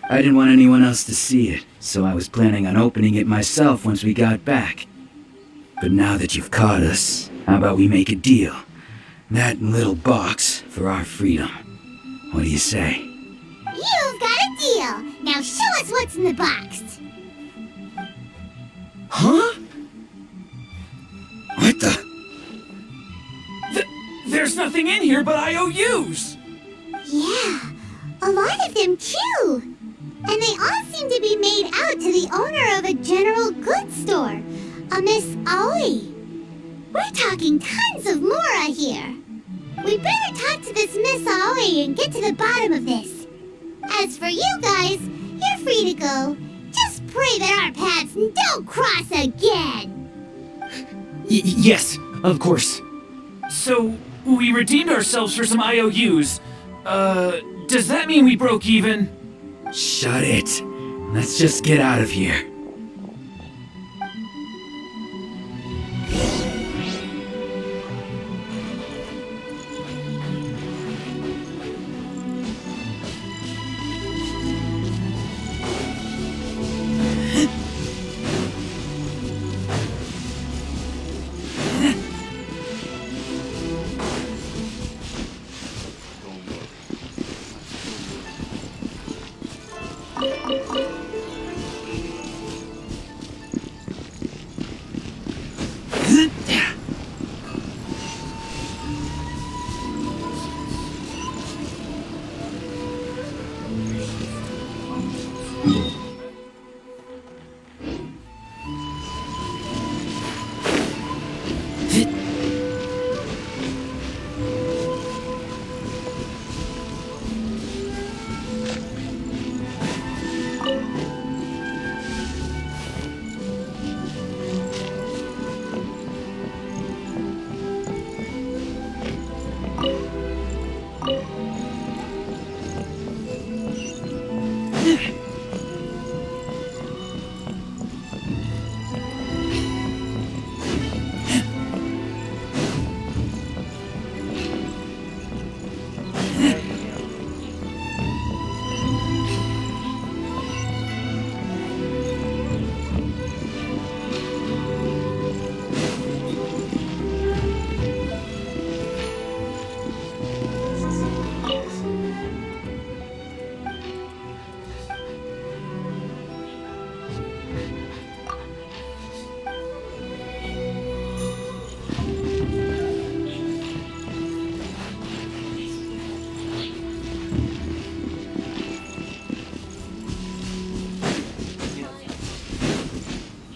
I didn't want anyone else to see it, so I was planning on opening it myself once we got back. But now that you've caught us, how about we make a deal? That little box for our freedom. What do you say? You've got a deal. Now show us what's in the box. Huh? What the? There's nothing in here but IOUs! Yeah, a lot of them too. And they all seem to be made out to the owner of a general goods store, a Miss Aoi. We're talking tons of Mora here. We better talk to this Miss Aoi and get to the bottom of this. As for you guys, you're free to go. Just pray that our paths don't cross again. Yes, of course. So, we redeemed ourselves for some IOUs. Does that mean we broke even? Shut it. Let's just get out of here.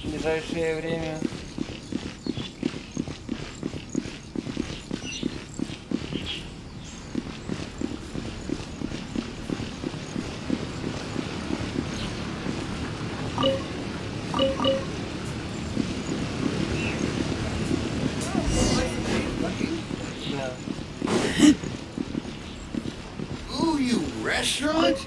В ближайшее время Ooh, you restaurant?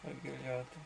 Оргилята.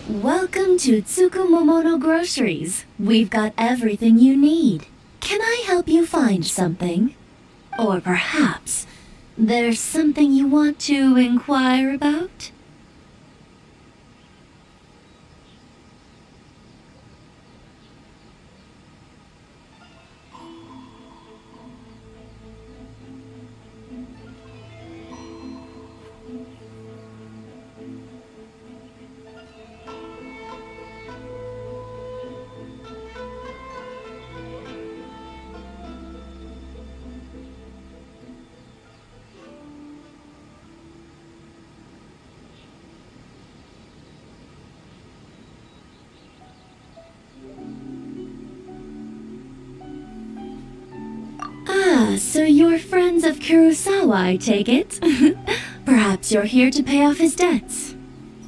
Welcome to Tsukumomono Groceries. We've got everything you need. Can I help you find something? Or perhaps there's something you want to inquire about? So you're friends of Kurosawa, I take it? Perhaps you're here to pay off his debts.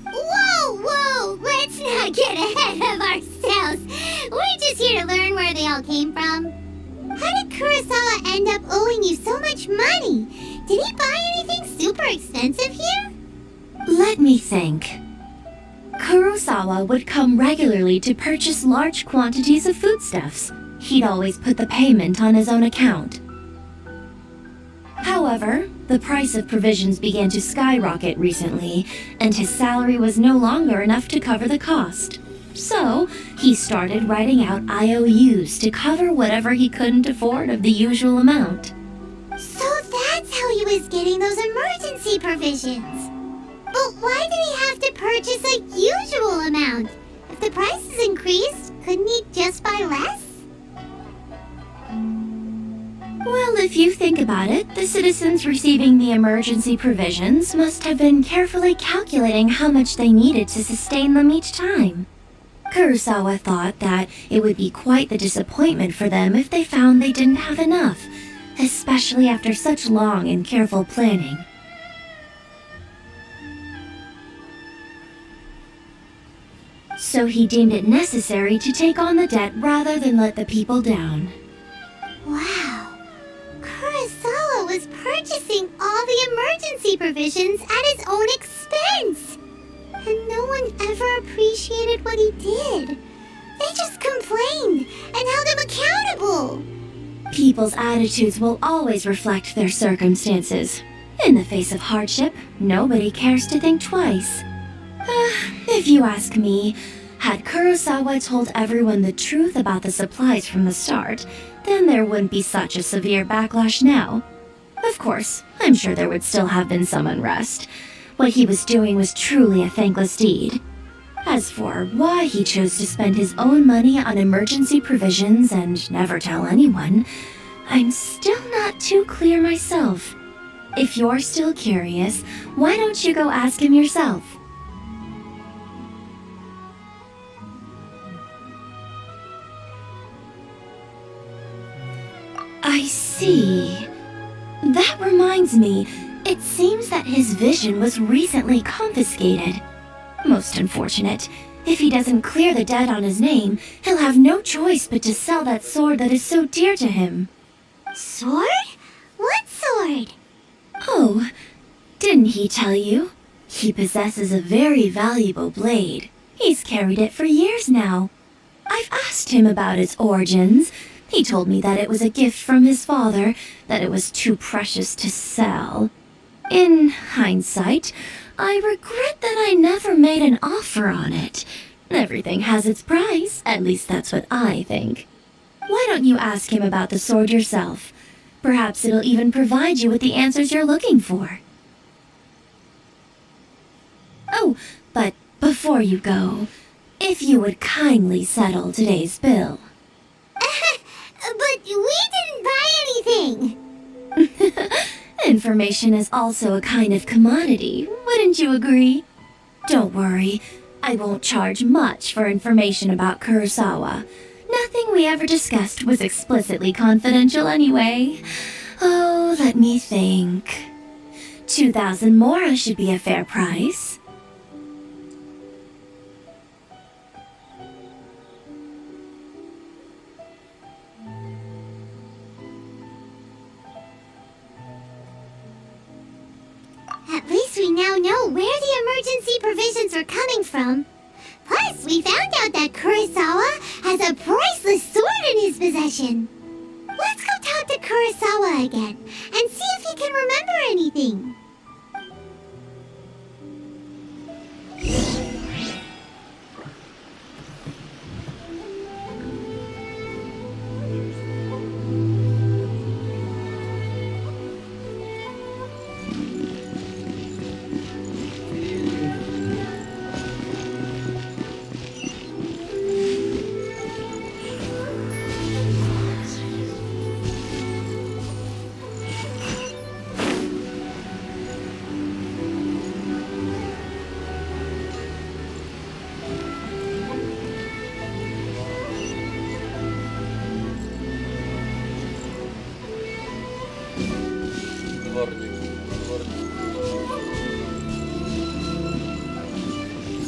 Whoa! Let's not get ahead of ourselves. We're just here to learn where they all came from. How did Kurosawa end up owing you so much money? Did he buy anything super expensive here? Let me think. Kurosawa would come regularly to purchase large quantities of foodstuffs. He'd always put the payment on his own account. However, the price of provisions began to skyrocket recently, and his salary was no longer enough to cover the cost. So, he started writing out IOUs to cover whatever he couldn't afford of the usual amount. So that's how he was getting those emergency provisions. But why did he have to purchase a usual amount? If the prices increased, couldn't he just buy less? Well, if you think about it, the citizens receiving the emergency provisions must have been carefully calculating how much they needed to sustain them each time. Kurosawa thought that it would be quite the disappointment for them if they found they didn't have enough, especially after such long and careful planning. So he deemed it necessary to take on the debt rather than let the people down. Wow. Kurosawa was purchasing all the emergency provisions at his own expense. And no one ever appreciated what he did. They just complained and held him accountable. People's attitudes will always reflect their circumstances. In the face of hardship, nobody cares to think twice. If you ask me, had Kurosawa told everyone the truth about the supplies from the start, then there wouldn't be such a severe backlash now. Of course, I'm sure there would still have been some unrest. What he was doing was truly a thankless deed. As for why he chose to spend his own money on emergency provisions and never tell anyone, I'm still not too clear myself. If you're still curious, why don't you go ask him yourself? I see. That reminds me, it seems that his vision was recently confiscated. Most unfortunate. If he doesn't clear the debt on his name, he'll have no choice but to sell that sword that is so dear to him. Sword? What sword? Oh, didn't he tell you? He possesses a very valuable blade. He's carried it for years now. I've asked him about its origins. He told me that it was a gift from his father, that it was too precious to sell. In hindsight, I regret that I never made an offer on it. Everything has its price, at least that's what I think. Why don't you ask him about the sword yourself? Perhaps it'll even provide you with the answers you're looking for. Oh, but before you go, if you would kindly settle today's bill. But we didn't buy anything! Information is also a kind of commodity, wouldn't you agree? Don't worry, I won't charge much for information about Kurosawa. Nothing we ever discussed was explicitly confidential anyway. Oh, let me think. 2,000 mora should be a fair price. At least we now know where the emergency provisions are coming from. Plus, we found out that Kurosawa has a priceless sword in his possession. Let's go talk to Kurosawa again and see if he can remember anything.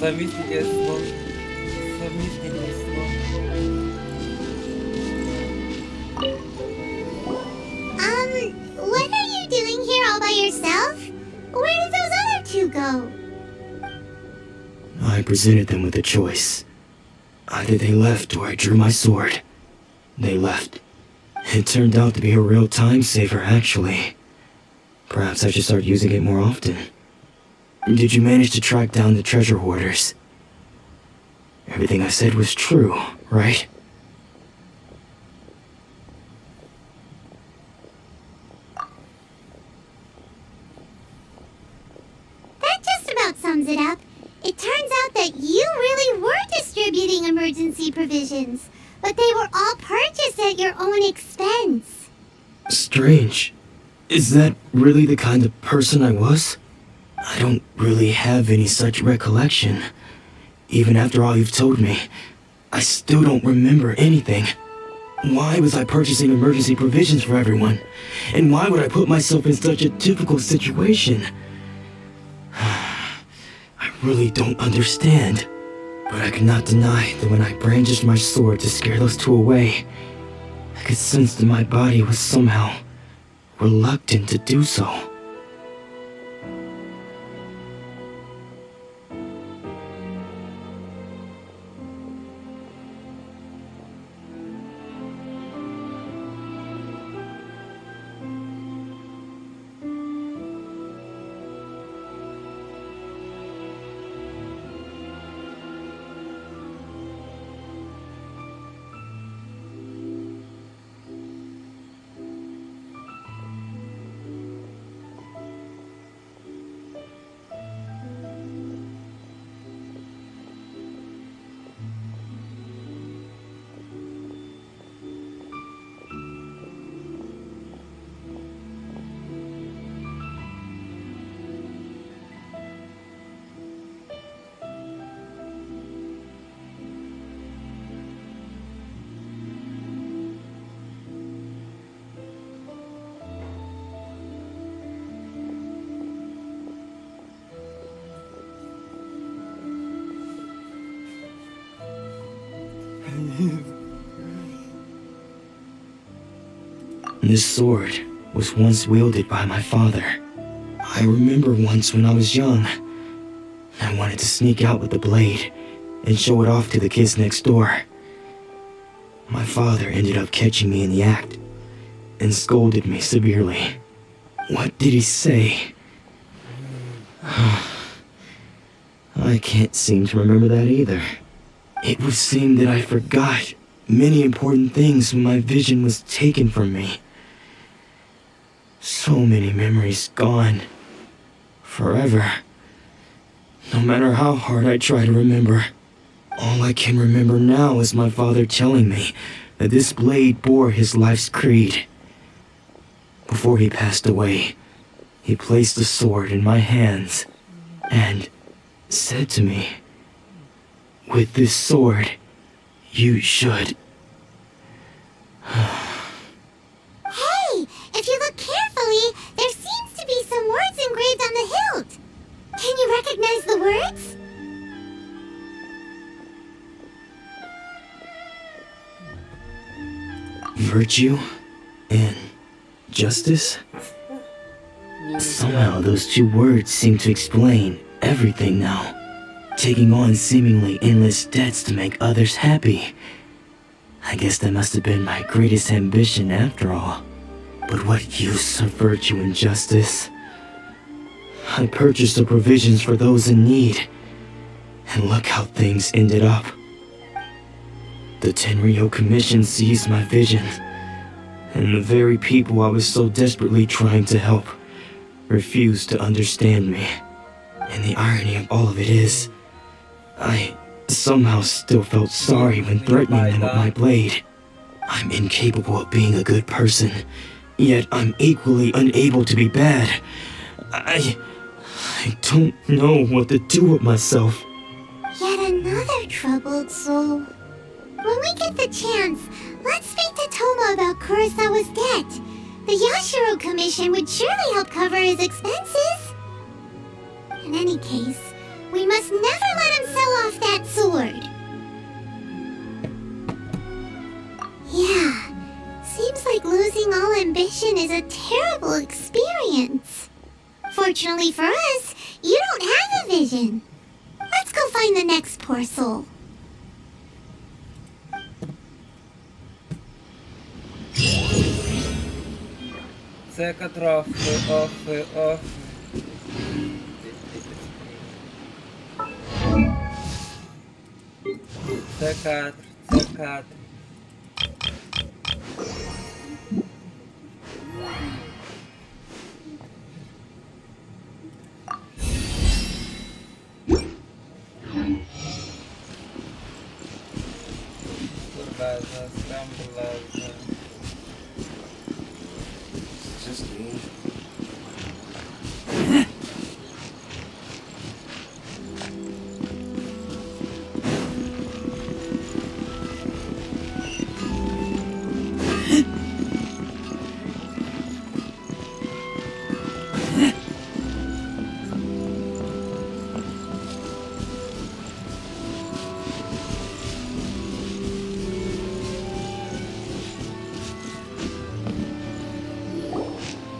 Совместительство. Совместительство. What are you doing here all by yourself? Where did those other two go? I presented them with a choice. Either they left or I drew my sword. They left. It turned out to be a real time saver, actually. Perhaps I should start using it more often. Did you manage to track down the treasure hoarders? Everything I said was true, right? That just about sums it up. It turns out that you really were distributing emergency provisions, but they were all purchased at your own expense. Strange. Is that really the kind of person I was? I don't really have any such recollection. Even after all you've told me, I still don't remember anything. Why was I purchasing emergency provisions for everyone? And why would I put myself in such a difficult situation? I really don't understand. But I cannot deny that when I brandished my sword to scare those two away, I could sense that my body was somehow reluctant to do so. This sword was once wielded by my father. I remember once when I was young, I wanted to sneak out with the blade and show it off to the kids next door. My father ended up catching me in the act and scolded me severely. What did he say? I can't seem to remember that either. It would seem that I forgot many important things when my vision was taken from me. So many memories gone. Forever. No matter how hard I try to remember, all I can remember now is my father telling me that this blade bore his life's creed. Before he passed away, he placed the sword in my hands and said to me, with this sword, you should... Hey, if you look carefully, there seems to be some words engraved on the hilt. Can you recognize the words? Virtue and justice? Somehow those two words seem to explain everything now. Taking on seemingly endless debts to make others happy. I guess that must have been my greatest ambition after all. But what use of virtue and justice? I purchased the provisions for those in need. And look how things ended up. The Tenryo Commission seized my vision. And the very people I was so desperately trying to help refused to understand me. And the irony of all of it is, I somehow still felt sorry when threatening them with my blade. I'm incapable of being a good person, yet I'm equally unable to be bad. I don't know what to do with myself. Yet another troubled soul. When we get the chance, let's speak to Toma about Kurosawa's debt. The Yashiro Commission would surely help cover his expenses. In any case, we must never let him sell off that sword. Yeah, seems like losing all ambition is a terrible experience. Fortunately for us, you don't have a vision. Let's go find the next poor soul. Цека трохи, охи. Цекатр. Скамблаза. Just me.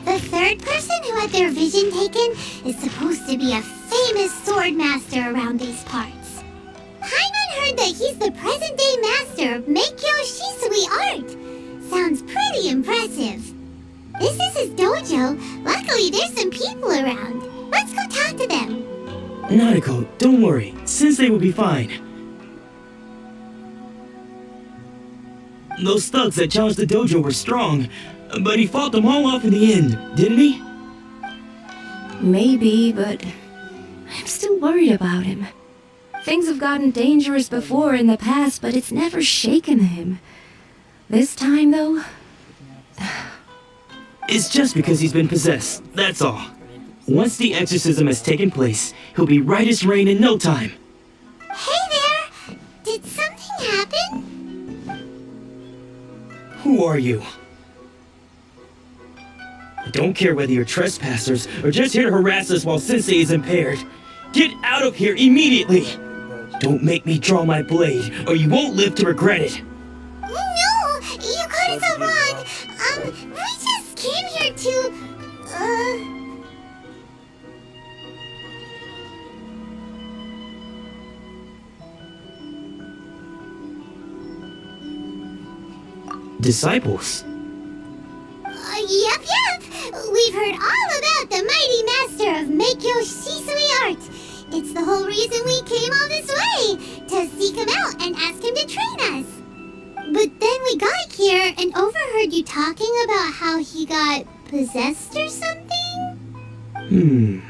The third person who had their vision taken is supposed to be a famous sword master around these parts. Paimon heard that he's the present-day master of Meikyo Shisui art. Sounds pretty impressive. This is his dojo. Luckily, there's some people around. Let's go talk to them. Nanako, don't worry. Sensei will be fine. Those thugs that challenged the dojo were strong, but he fought them all off in the end, didn't he? Maybe, but I'm still worried about him. Things have gotten dangerous before in the past, but it's never shaken him. This time, though... It's just because he's been possessed, that's all. Once the exorcism has taken place, he'll be right as rain in no time. Hey there! Did something happen? Who are you? I don't care whether you're trespassers or just here to harass us while Sensei is impaired. Get out of here immediately! Don't make me draw my blade, or you won't live to regret it. No! You got it so wrong! We just came here to... Disciples? Yep. We've heard all about the mighty master of Meikyo Shisui art. It's the whole reason we came all this way, to seek him out and ask him to train us. But then we got here and overheard you talking about how he got possessed or something?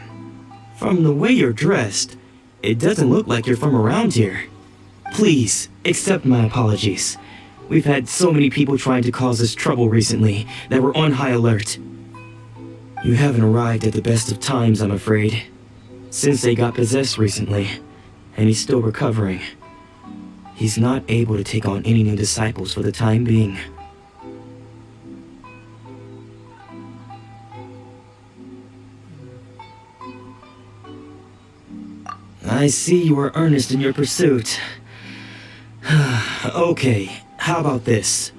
From the way you're dressed, it doesn't look like you're from around here. Please, accept my apologies. We've had so many people trying to cause us trouble recently that we're on high alert. You haven't arrived at the best of times, I'm afraid. Sensei got possessed recently, and he's still recovering. He's not able to take on any new disciples for the time being. I see you are earnest in your pursuit. Okay, how about this?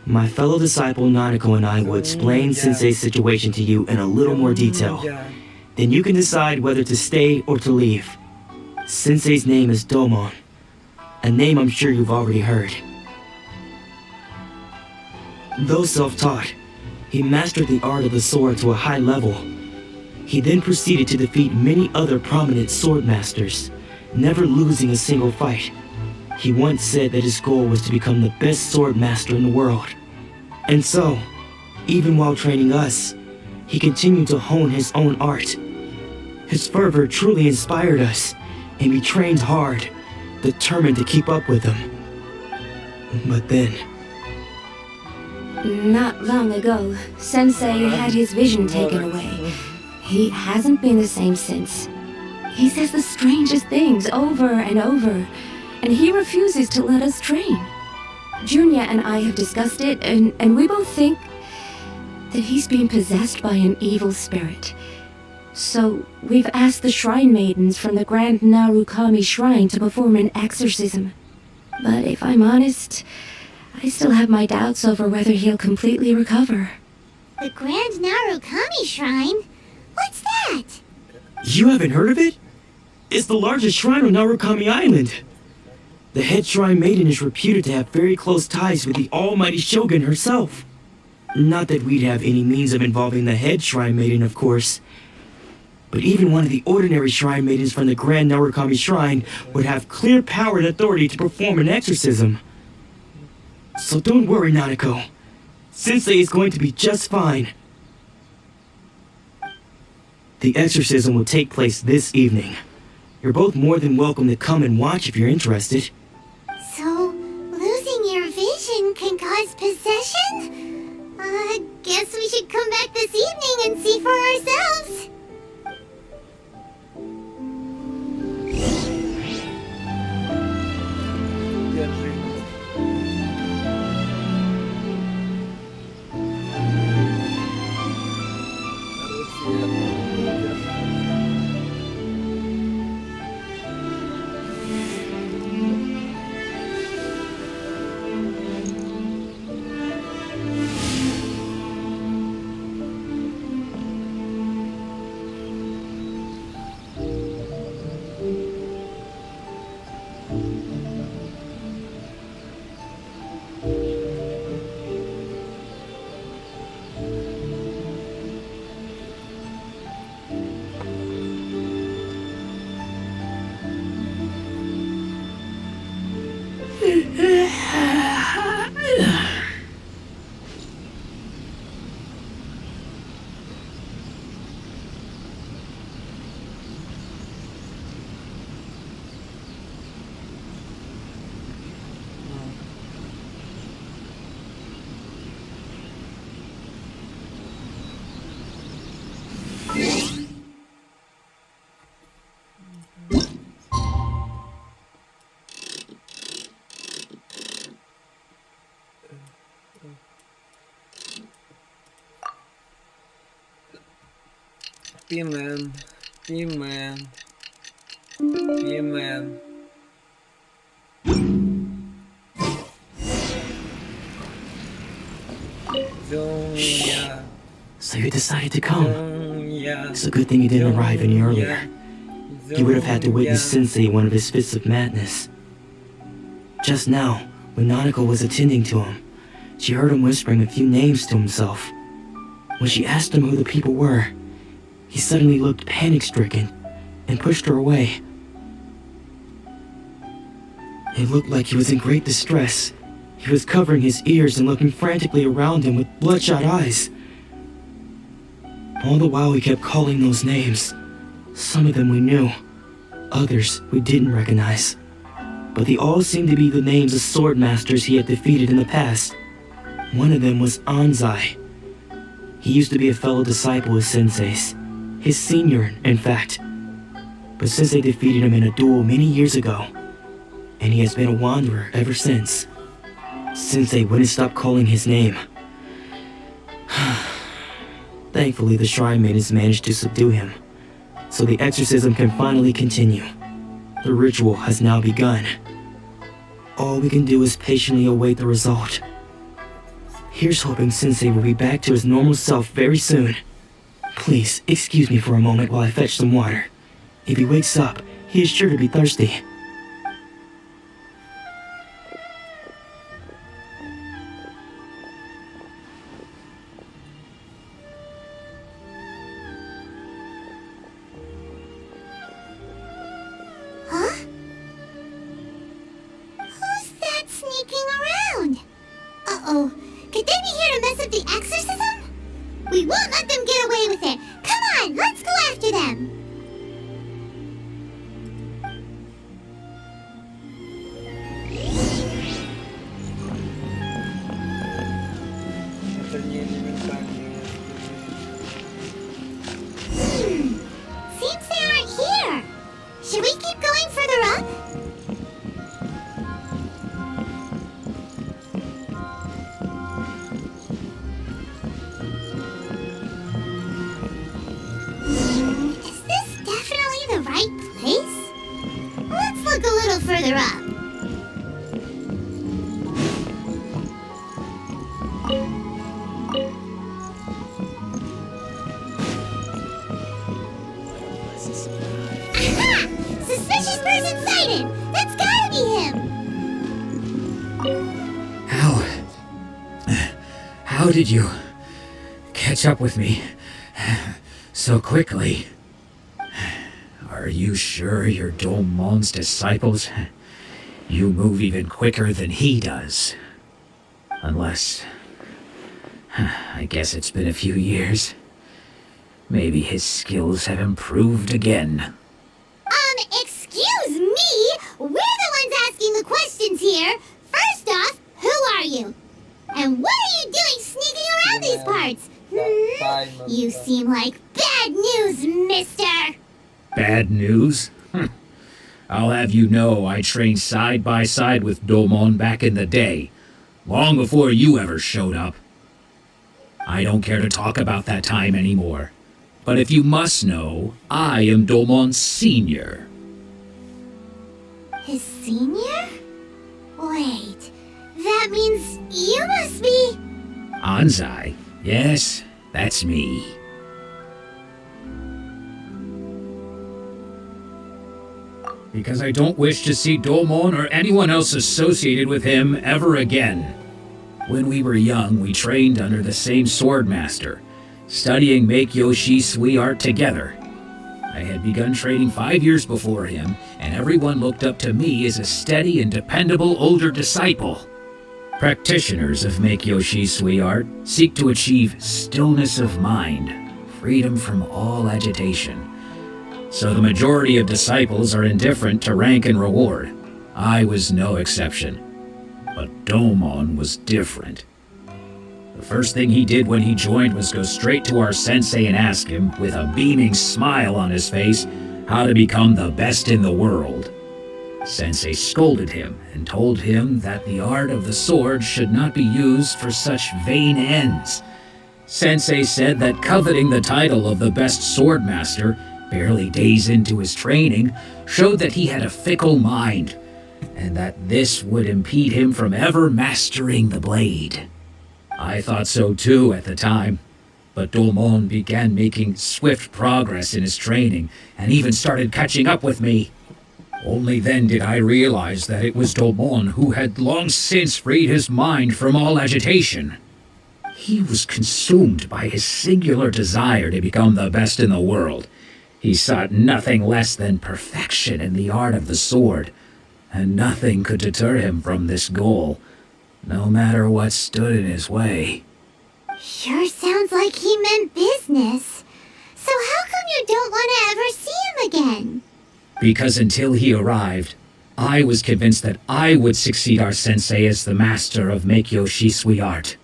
My fellow disciple Nanako and I will explain Sensei's situation to you in a little more detail. Then you can decide whether to stay or to leave. Sensei's name is Domon, a name I'm sure you've already heard. Though self-taught, he mastered the art of the sword to a high level. He then proceeded to defeat many other prominent sword masters, never losing a single fight. He once said that his goal was to become the best sword master in the world. And so, even while training us, he continued to hone his own art. His fervor truly inspired us, and we trained hard, determined to keep up with him. But then... Not long ago, Sensei had his vision taken away. He hasn't been the same since. He says the strangest things over and over, and he refuses to let us train. Junya and I have discussed it, and we both think that he's being possessed by an evil spirit. So we've asked the shrine maidens from the Grand Narukami Shrine to perform an exorcism. But if I'm honest, I still have my doubts over whether he'll completely recover. The Grand Narukami Shrine? What's that? You haven't heard of it? It's the largest shrine on Narukami Island. The head shrine maiden is reputed to have very close ties with the almighty Shogun herself. Not that we'd have any means of involving the head shrine maiden, of course. But even one of the ordinary shrine maidens from the Grand Narukami Shrine would have clear power and authority to perform an exorcism. So don't worry, Nanako. Sensei is going to be just fine. The exorcism will take place this evening. You're both more than welcome to come and watch if you're interested. So, losing your vision can cause possession? Guess we should come back this evening and see for ourselves. P-Man, P-Man, P-Man. Junya. So you decided to come. Junya. It's a good thing you didn't arrive any earlier. You would have had to witness Sensei one of his fits of madness. Just now, when Nanako was attending to him, she heard him whispering a few names to himself. When she asked him who the people were, he suddenly looked panic-stricken and pushed her away. It looked like he was in great distress. He was covering his ears and looking frantically around him with bloodshot eyes. All the while he kept calling those names. Some of them we knew, others we didn't recognize. But they all seemed to be the names of sword masters he had defeated in the past. One of them was Anzai. He used to be a fellow disciple of Sensei's. His senior, in fact. But Sensei defeated him in a duel many years ago. and he has been a wanderer ever since. Sensei wouldn't stop calling his name. Thankfully, the shrine maidens managed to subdue him, so the exorcism can finally continue. The ritual has now begun. All we can do is patiently await the result. Here's hoping Sensei will be back to his normal self very soon. Please, excuse me for a moment while I fetch some water. If he wakes up, he is sure to be thirsty. Huh? Who's that sneaking around? Uh-oh. Could they be here to mess up the exorcism? We won't let them get away with it. Come on, let's go after them. Это не элементарные. Seems they aren't here. Should we keep going further up? Is this definitely the right place? Let's look a little further up. Aha! Suspicious person sighted! That's gotta be him! How did you catch up with me so quickly? Are you sure you're Domon's disciples? You move even quicker than he does. Unless... I guess it's been a few years. Maybe his skills have improved again. Excuse me? We're the ones asking the questions here. First off, who are you? And what are you doing sneaking around these parts? You seem like bad news, mister. Bad news? I'll have you know I trained side by side with Domon back in the day, long before you ever showed up. I don't care to talk about that time anymore. But if you must know, I am Domon's senior. His senior? Wait, that means you must be... Anzai? Yes, that's me. Because I don't wish to see Domon or anyone else associated with him ever again. When we were young, we trained under the same swordmaster, studying Make-Yoshi Sui art together. I had begun training 5 years before him, and everyone looked up to me as a steady and dependable older disciple. Practitioners of Make-Yoshi Sui art seek to achieve stillness of mind, freedom from all agitation. So the majority of disciples are indifferent to rank and reward. I was no exception. But Domon was different. The first thing he did when he joined was go straight to our sensei and ask him, with a beaming smile on his face, how to become the best in the world. Sensei scolded him and told him that the art of the sword should not be used for such vain ends. Sensei said that coveting the title of the best swordmaster, barely days into his training, showed that he had a fickle mind, and that this would impede him from ever mastering the blade. I thought so too at the time, but Domon began making swift progress in his training and even started catching up with me. Only then did I realize that it was Domon who had long since freed his mind from all agitation. He was consumed by his singular desire to become the best in the world. He sought nothing less than perfection in the art of the sword, and nothing could deter him from this goal, no matter what stood in his way. Sure sounds like he meant business. So how come you don't want to ever see him again? Because until he arrived, I was convinced that I would succeed our sensei as the master of Make-Yoshi Sui art.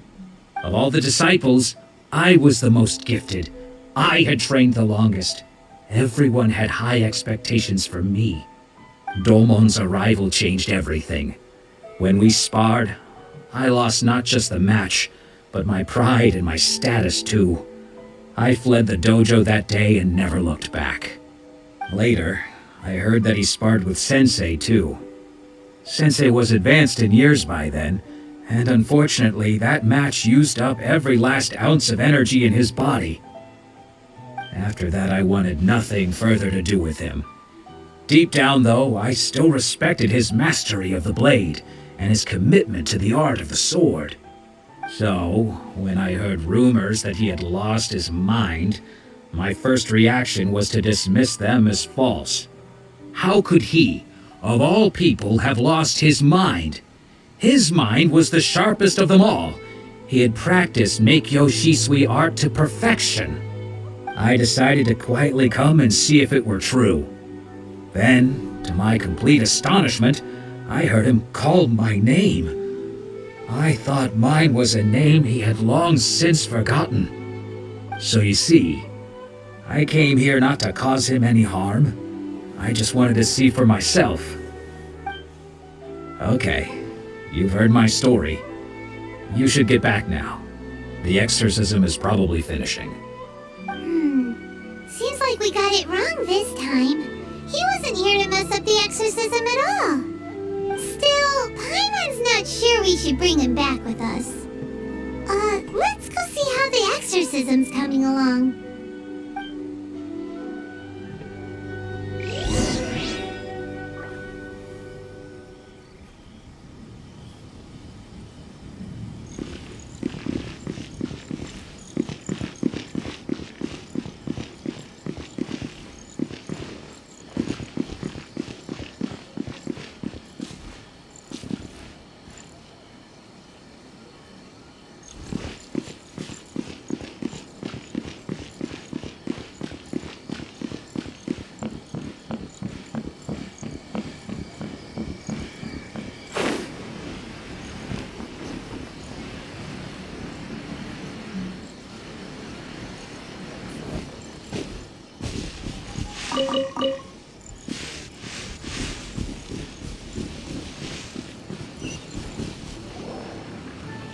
Of all the disciples, I was the most gifted. I had trained the longest. Everyone had high expectations from me. Domon's arrival changed everything. When we sparred, I lost not just the match, but my pride and my status too. I fled the dojo that day and never looked back. Later, I heard that he sparred with Sensei too. Sensei was advanced in years by then, and unfortunately that match used up every last ounce of energy in his body. After that, I wanted nothing further to do with him. Deep down, though, I still respected his mastery of the blade and his commitment to the art of the sword. So, when I heard rumors that he had lost his mind, my first reaction was to dismiss them as false. How could he, of all people, have lost his mind? His mind was the sharpest of them all. He had practiced Meikyo Shisui art to perfection. I decided to quietly come and see if it were true. Then, to my complete astonishment, I heard him call my name. I thought mine was a name he had long since forgotten. So you see, I came here not to cause him any harm. I just wanted to see for myself. Okay, you've heard my story. You should get back now. The exorcism is probably finishing. Seems like we got it wrong this time. He wasn't here to mess up the exorcism at all. Still, Paimon's not sure we should bring him back with us. Let's go see how the exorcism's coming along.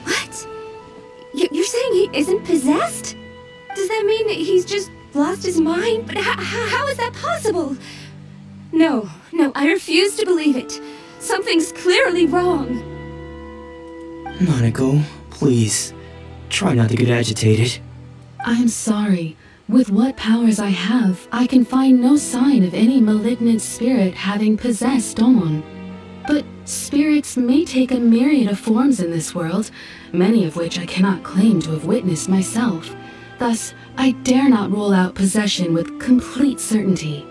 What? You're saying he isn't possessed? Does that mean that he's just lost his mind? But how is that possible? No, I refuse to believe it. Something's clearly wrong. Nanako, please. Try not to get agitated. I'm sorry. With what powers I have, I can find no sign of any malignant spirit having possessed Domon. But spirits may take a myriad of forms in this world, many of which I cannot claim to have witnessed myself. Thus, I dare not rule out possession with complete certainty.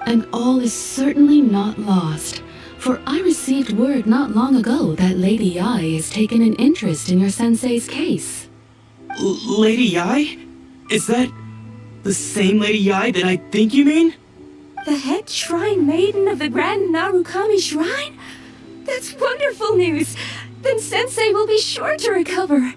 And all is certainly not lost, for I received word not long ago that Lady Yai has taken an interest in your sensei's case. Lady Yai? Is that the same Lady Yai that I think you mean? The head shrine maiden of the Grand Narukami Shrine? That's wonderful news! Then Sensei will be sure to recover.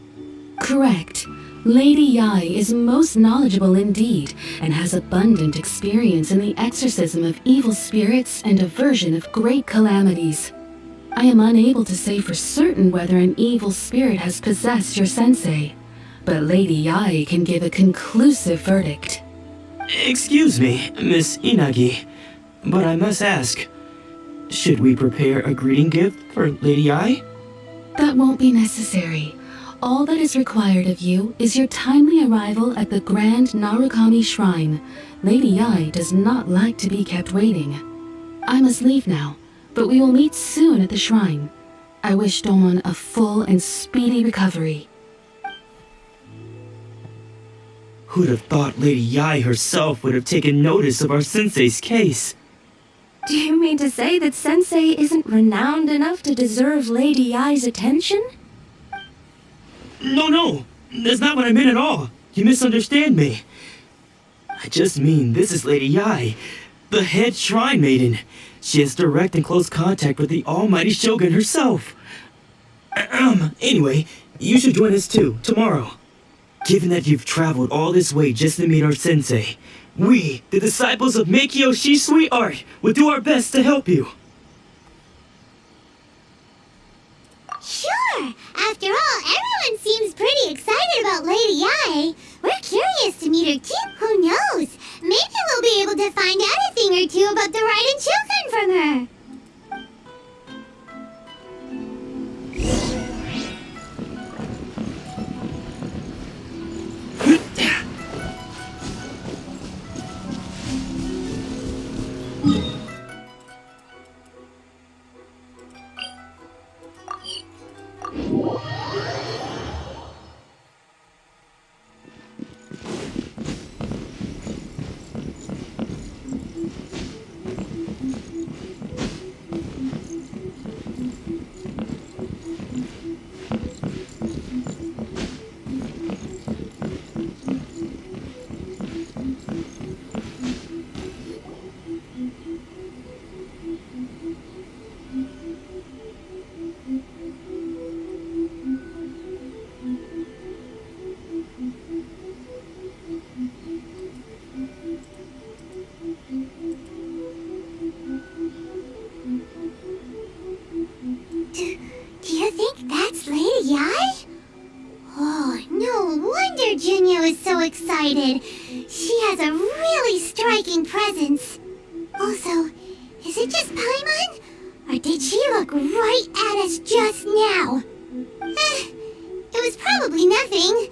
Correct. Lady Yai is most knowledgeable indeed, and has abundant experience in the exorcism of evil spirits and aversion of great calamities. I am unable to say for certain whether an evil spirit has possessed your sensei, but Lady Yai can give a conclusive verdict. Excuse me, Miss Inagi, but I must ask, should we prepare a greeting gift for Lady Yai? That won't be necessary. All that is required of you is your timely arrival at the Grand Narukami Shrine. Lady Yai does not like to be kept waiting. I must leave now, but we will meet soon at the shrine. I wish Domon a full and speedy recovery. Who'd have thought Lady Yai herself would have taken notice of our sensei's case? Do you mean to say that Sensei isn't renowned enough to deserve Lady Yai's attention? No, that's not what I meant at all. You misunderstand me. I just mean this is Lady Yai, the head shrine maiden. She has direct and close contact with the almighty Shogun herself. Anyway, you should join us too, tomorrow. Given that you've traveled all this way just to meet our sensei, we, the disciples of Meikyo Shisui art, will do our best to help you. Sure. After all, everyone seems pretty excited about Lady Yae. We're curious to meet her too. Who knows? Maybe we'll be able to find out a thing or two about the Raiden children from her. Do you think that's Lady Yae? Oh, no wonder Junyo is so excited. She has a really striking presence. Also, is it just Paimon? Or did she look right at us just now? It was probably nothing.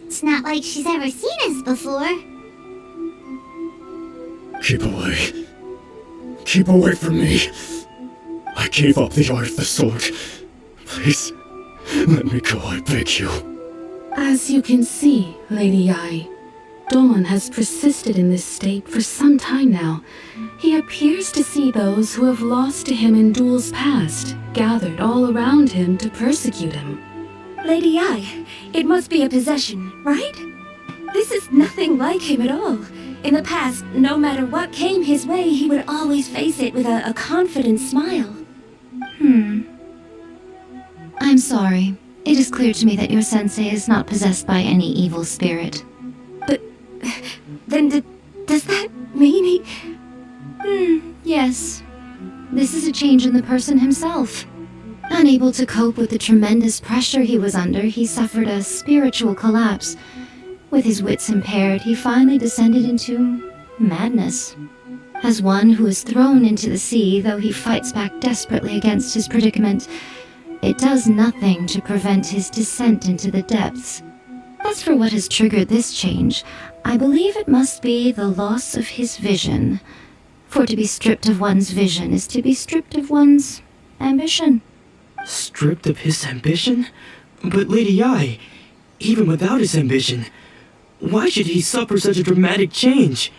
It's not like she's ever seen us before. Keep away. Keep away from me. I gave up the art of the sword. Please, let me go, I beg you. As you can see, Lady Yae, Domon has persisted in this state for some time now. He appears to see those who have lost to him in duels past, gathered all around him to persecute him. Lady Yae, it must be a possession, right? This is nothing like him at all. In the past, no matter what came his way, he would always face it with a confident smile. I'm sorry. It is clear to me that your sensei is not possessed by any evil spirit. But then does that mean he... Yes. This is a change in the person himself. Unable to cope with the tremendous pressure he was under, he suffered a spiritual collapse. With his wits impaired, he finally descended into madness. As one who is thrown into the sea, though he fights back desperately against his predicament, it does nothing to prevent his descent into the depths. As for what has triggered this change, I believe it must be the loss of his vision. For to be stripped of one's vision is to be stripped of one's ambition. Stripped of his ambition? But Lady Yae, even without his ambition, why should he suffer such a dramatic change?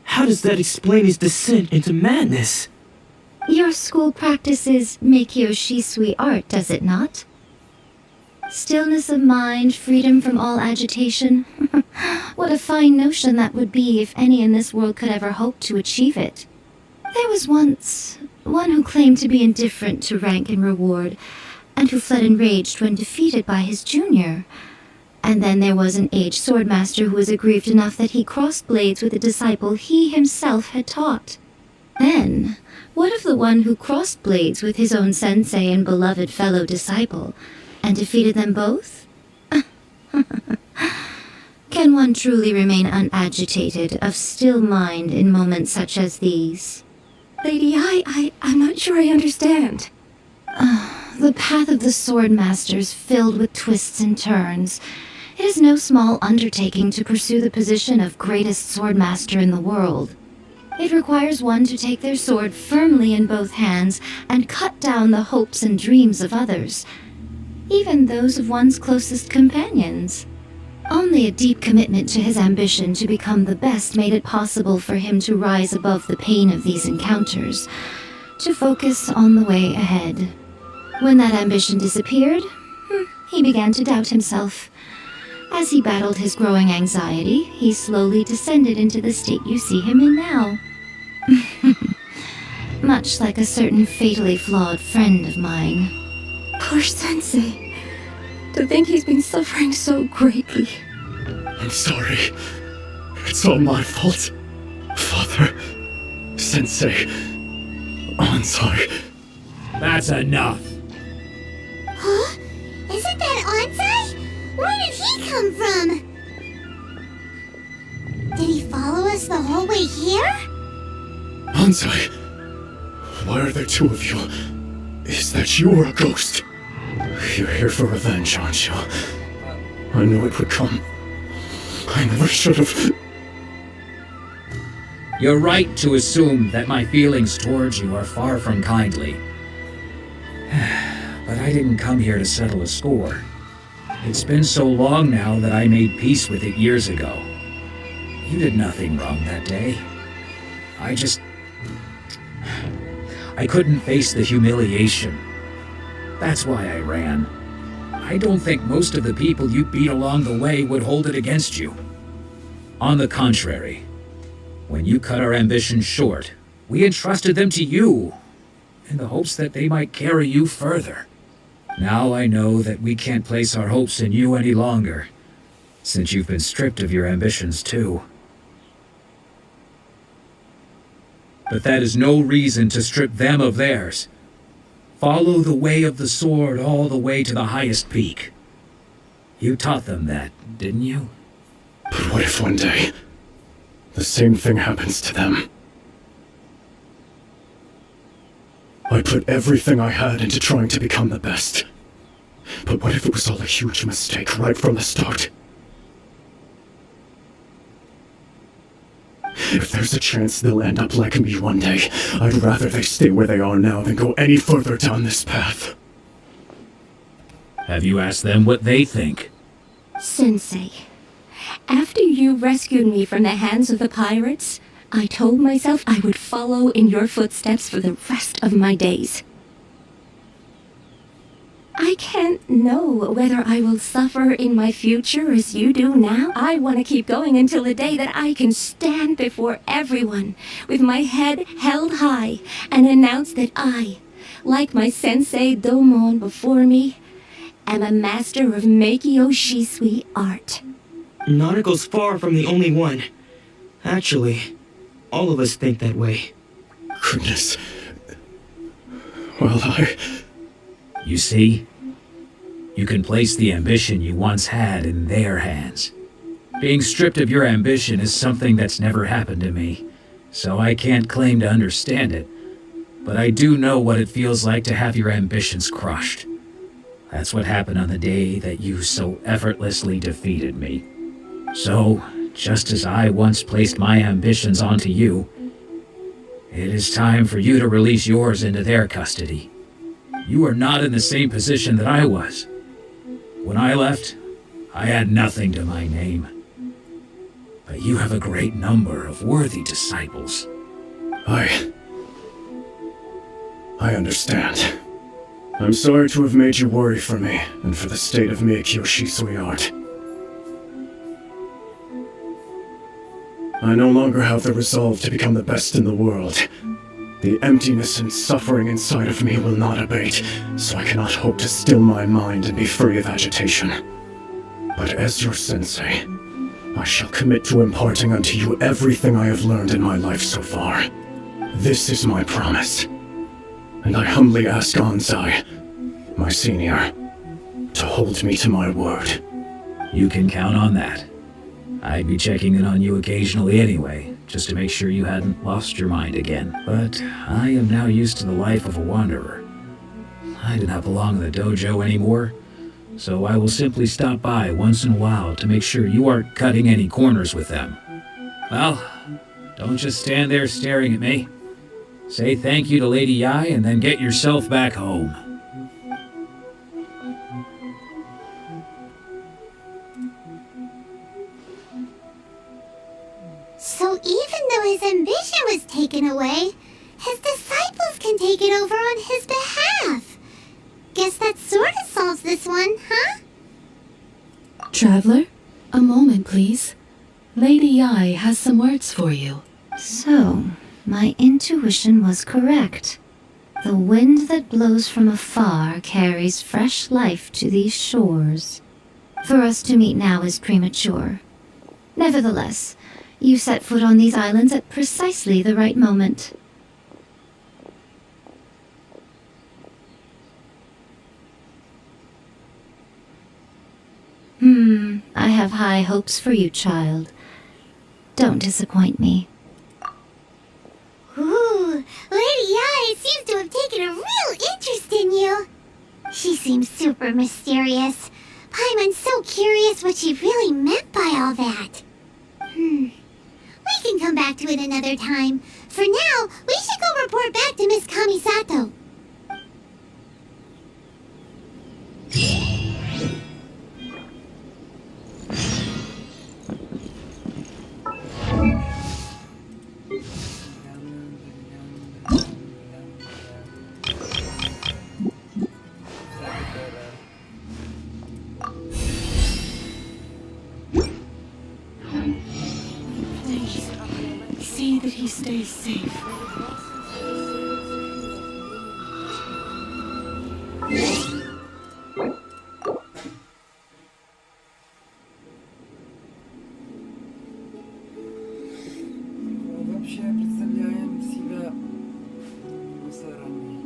How does that explain his descent into madness? Your school practices Meikyo Shisui art, does it not? Stillness of mind, freedom from all agitation. What a fine notion that would be if any in this world could ever hope to achieve it. There was once one who claimed to be indifferent to rank and reward, and who fled enraged when defeated by his junior. And then there was an aged swordmaster who was aggrieved enough that he crossed blades with a disciple he himself had taught. Then, what of the one who crossed blades with his own sensei and beloved fellow disciple, and defeated them both? Can one truly remain unagitated, of still mind in moments such as these? Lady Yae, I'm not sure I understand. The path of the sword master is filled with twists and turns. It is no small undertaking to pursue the position of greatest swordmaster in the world. It requires one to take their sword firmly in both hands and cut down the hopes and dreams of others, even those of one's closest companions. Only a deep commitment to his ambition to become the best made it possible for him to rise above the pain of these encounters, to focus on the way ahead. When that ambition disappeared, he began to doubt himself. As he battled his growing anxiety, he slowly descended into the state you see him in now. Much like a certain fatally flawed friend of mine. Poor sensei. To think he's been suffering so greatly. I'm sorry. It's all my fault. Father, Sensei, I'm sorry. That's enough. Huh? that Onsai? Where did he come from? Did he follow us the whole way here? Onsai, why are there two of you? Is that you or a ghost? You're here for revenge, aren't you? I knew it would come. I never should have. You're right to assume that my feelings towards you are far from kindly. But I didn't come here to settle a score. It's been so long now that I made peace with it years ago. You did nothing wrong that day. I couldn't face the humiliation. That's why I ran. I don't think most of the people you beat along the way would hold it against you. On the contrary, when you cut our ambitions short, we entrusted them to you, in the hopes that they might carry you further. Now I know that we can't place our hopes in you any longer, since you've been stripped of your ambitions too. But that is no reason to strip them of theirs. Follow the way of the sword all the way to the highest peak. You taught them that, didn't you? But what if one day, the same thing happens to them? I put everything I had into trying to become the best. But what if it was all a huge mistake right from the start? If there's a chance they'll end up like me one day, I'd rather they stay where they are now than go any further down this path. Have you asked them what they think? Sensei, after you rescued me from the hands of the pirates, I told myself I would follow in your footsteps for the rest of my days. I can't know whether I will suffer in my future as you do now. I want to keep going until the day that I can stand before everyone with my head held high and announce that I, like my sensei Domon before me, am a master of Meikyo Shisui art. Nautica's far from the only one. Actually, all of us think that way. Goodness. Well, You see? You can place the ambition you once had in their hands. Being stripped of your ambition is something that's never happened to me, so I can't claim to understand it. But I do know what it feels like to have your ambitions crushed. That's what happened on the day that you so effortlessly defeated me. So, just as I once placed my ambitions onto you, it is time for you to release yours into their custody. You are not in the same position that I was. When I left, I had nothing to my name. But you have a great number of worthy disciples. I understand. I'm sorry to have made you worry for me, and for the state of Meikyo Shisui art. I no longer have the resolve to become the best in the world. The emptiness and suffering inside of me will not abate, so I cannot hope to still my mind and be free of agitation. But as your sensei, I shall commit to imparting unto you everything I have learned in my life so far. This is my promise. And I humbly ask Onsai, my senior, to hold me to my word. You can count on that. I'd be checking in on you occasionally anyway, just to make sure you hadn't lost your mind again. But I am now used to the life of a wanderer. I do not belong in the dojo anymore, so I will simply stop by once in a while to make sure you aren't cutting any corners with them. Well, don't just stand there staring at me. Say thank you to Lady Yai and then get yourself back home. So even though his ambition was taken away, his disciples can take it over on his behalf. Guess that sorta solves this one, huh? Traveler, a moment, please. Lady Yai has some words for you. So, my intuition was correct. The wind that blows from afar carries fresh life to these shores. For us to meet now is premature. Nevertheless, you set foot on these islands at precisely the right moment. I have high hopes for you, child. Don't disappoint me. Ooh, Lady Ai seems to have taken a real interest in you. She seems super mysterious. Paimon's so curious what she really meant by all that. We can come back to it another time. For now, we should go report back to Miss Kamisato. Please, see that he stays safe. Вообще представляем себя мусорами.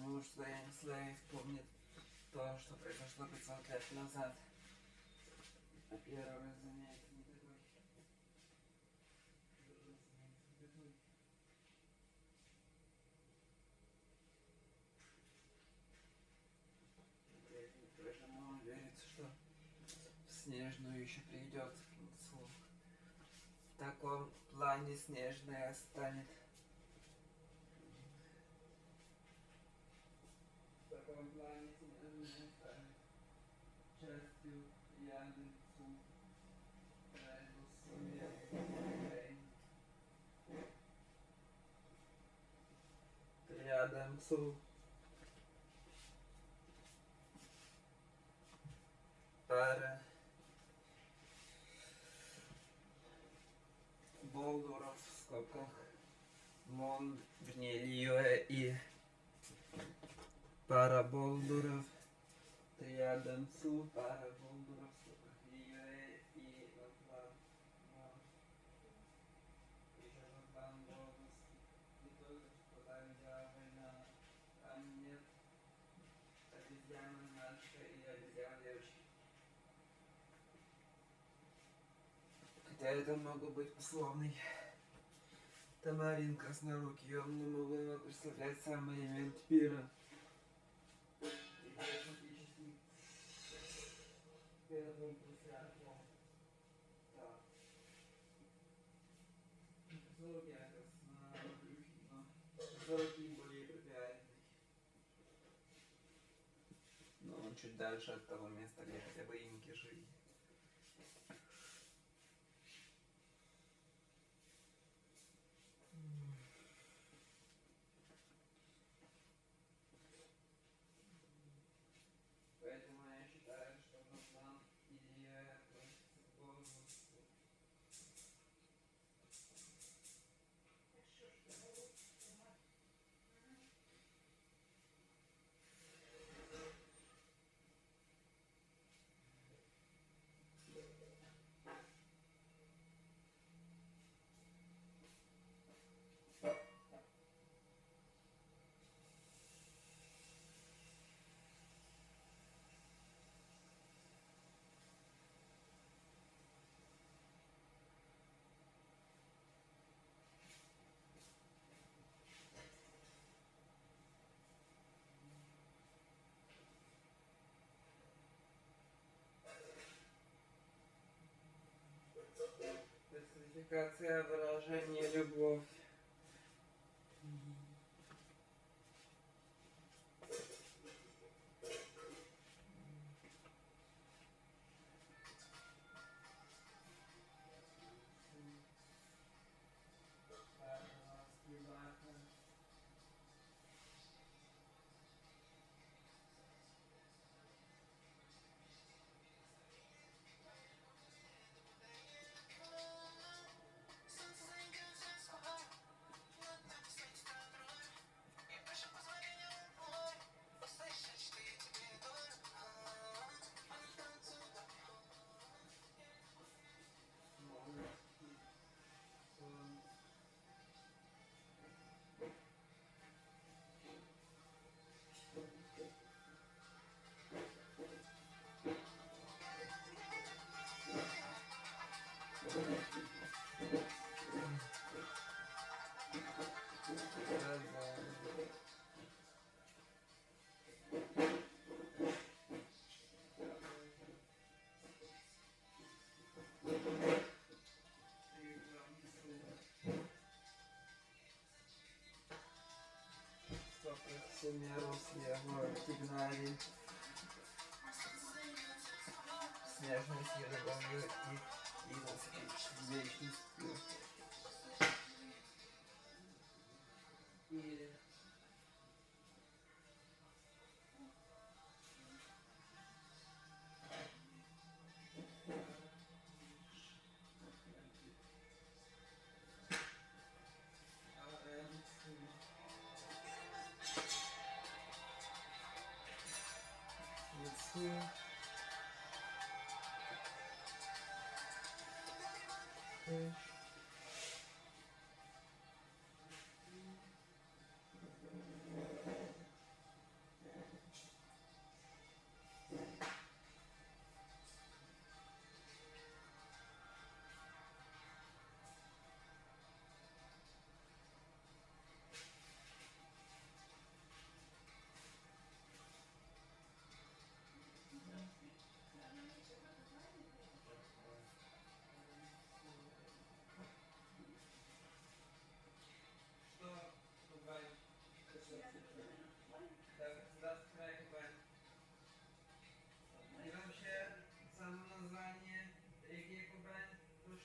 Потому что Эйнслейв помнит то, что произошло 500 лет назад. А первое занятие не такой. Тоже мало верится, что в Снежную еще придет к концу. В таком плане Снежная станет. В таком плане Снежная станет частью Янцу. Рядом с пара болдуров в скобках Мон, вернее Льюэ и пара болдуров рядом с пара болдуров в скобках Льюэ и Ватлан. Еще Ватлан Болдус. Не только что там идет война, там нет обезьяны мальчика и обезьяны девочки. Хотя это могло быть условный Тамарин Краснорукий, он не мог представлять сам элемент пира. И фактически первым патриархом. Да. Золотый Краснорукий, но Золотый более тривиальный. Но он чуть дальше от того места, где хотя бы инки жили. Поэтому я считаю, что Руслан или относится к возрасту. Персонификация выражения любовь. Тигнари, Снежной с любовью и Инадзума Вечность Пуп. И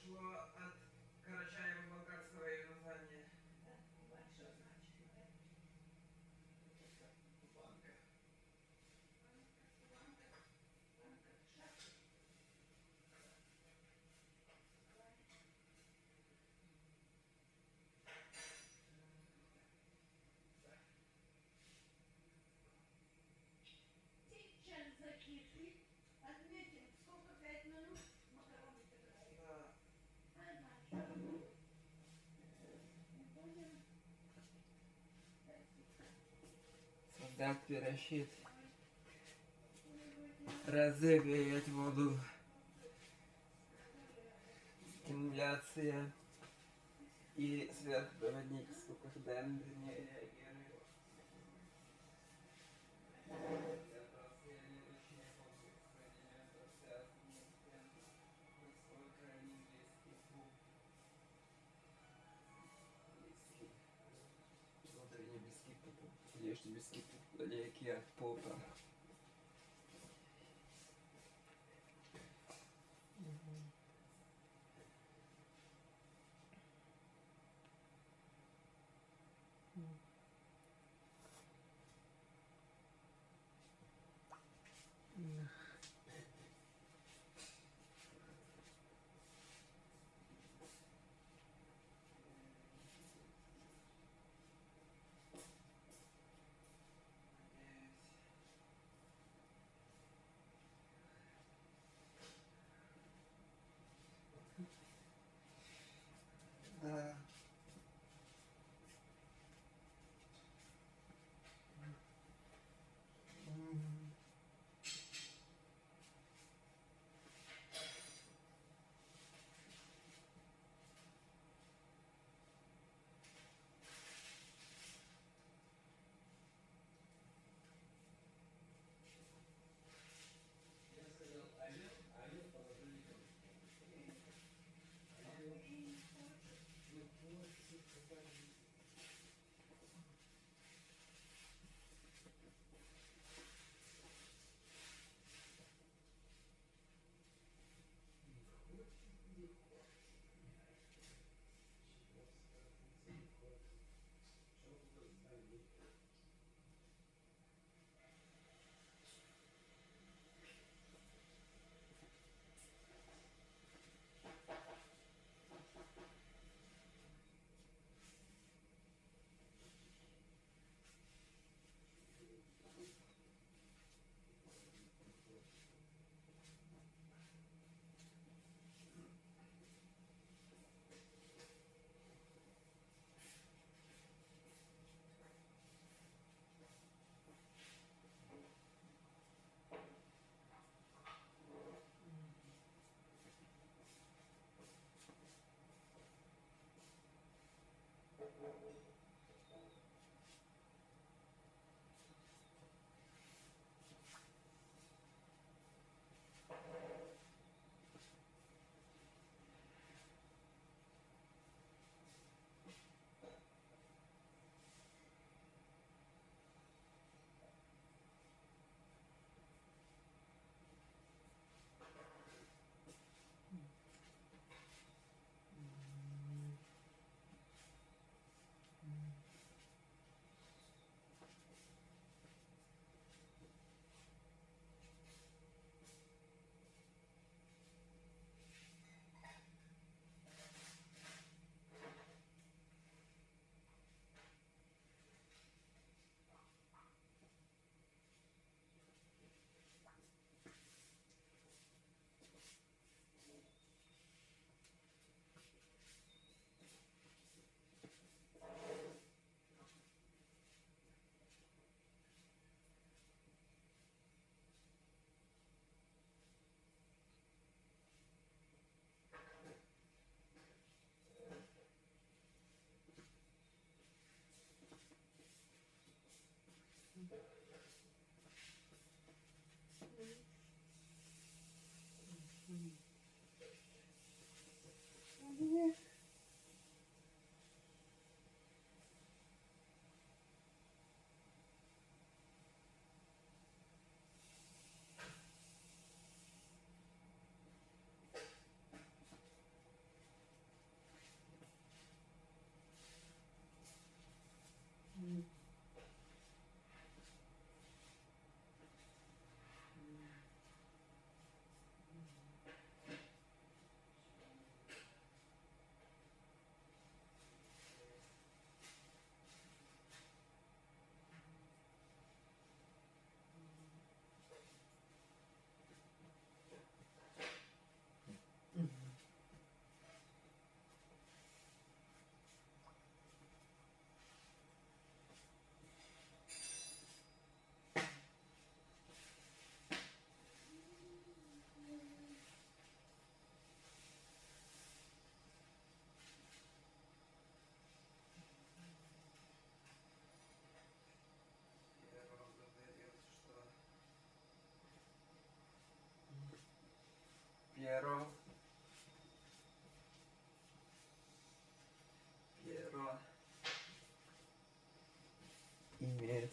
пошло от карачаево-балкарского ее названия. Банка. Сейчас закисли. Отметим, сколько 5 минут макароны собирают. Да. Ага. Будем. Солдат перещит. Разогреть воду. Стимуляция. И сверхпроводник, сколько дендри не реагирует. Внутренний близкий к пупу, внешний близкий пуп, далекий от пупа.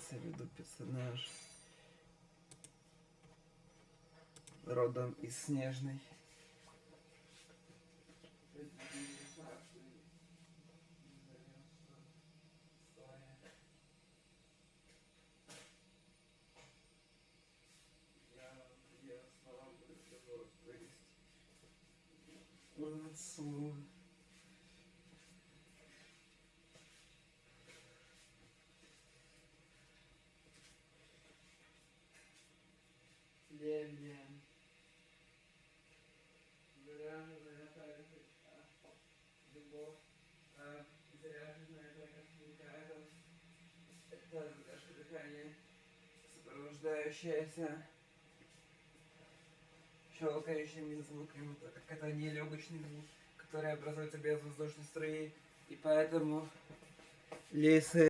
имеется в виду персонаж родом из Снежной. Инадзума. Левиан. Заряженная любовь. Заряженная это задержка дыхания, сопровождающаяся щелкающими звуками, так как это не легочный звук, который образуется без воздушной струи, и поэтому лисы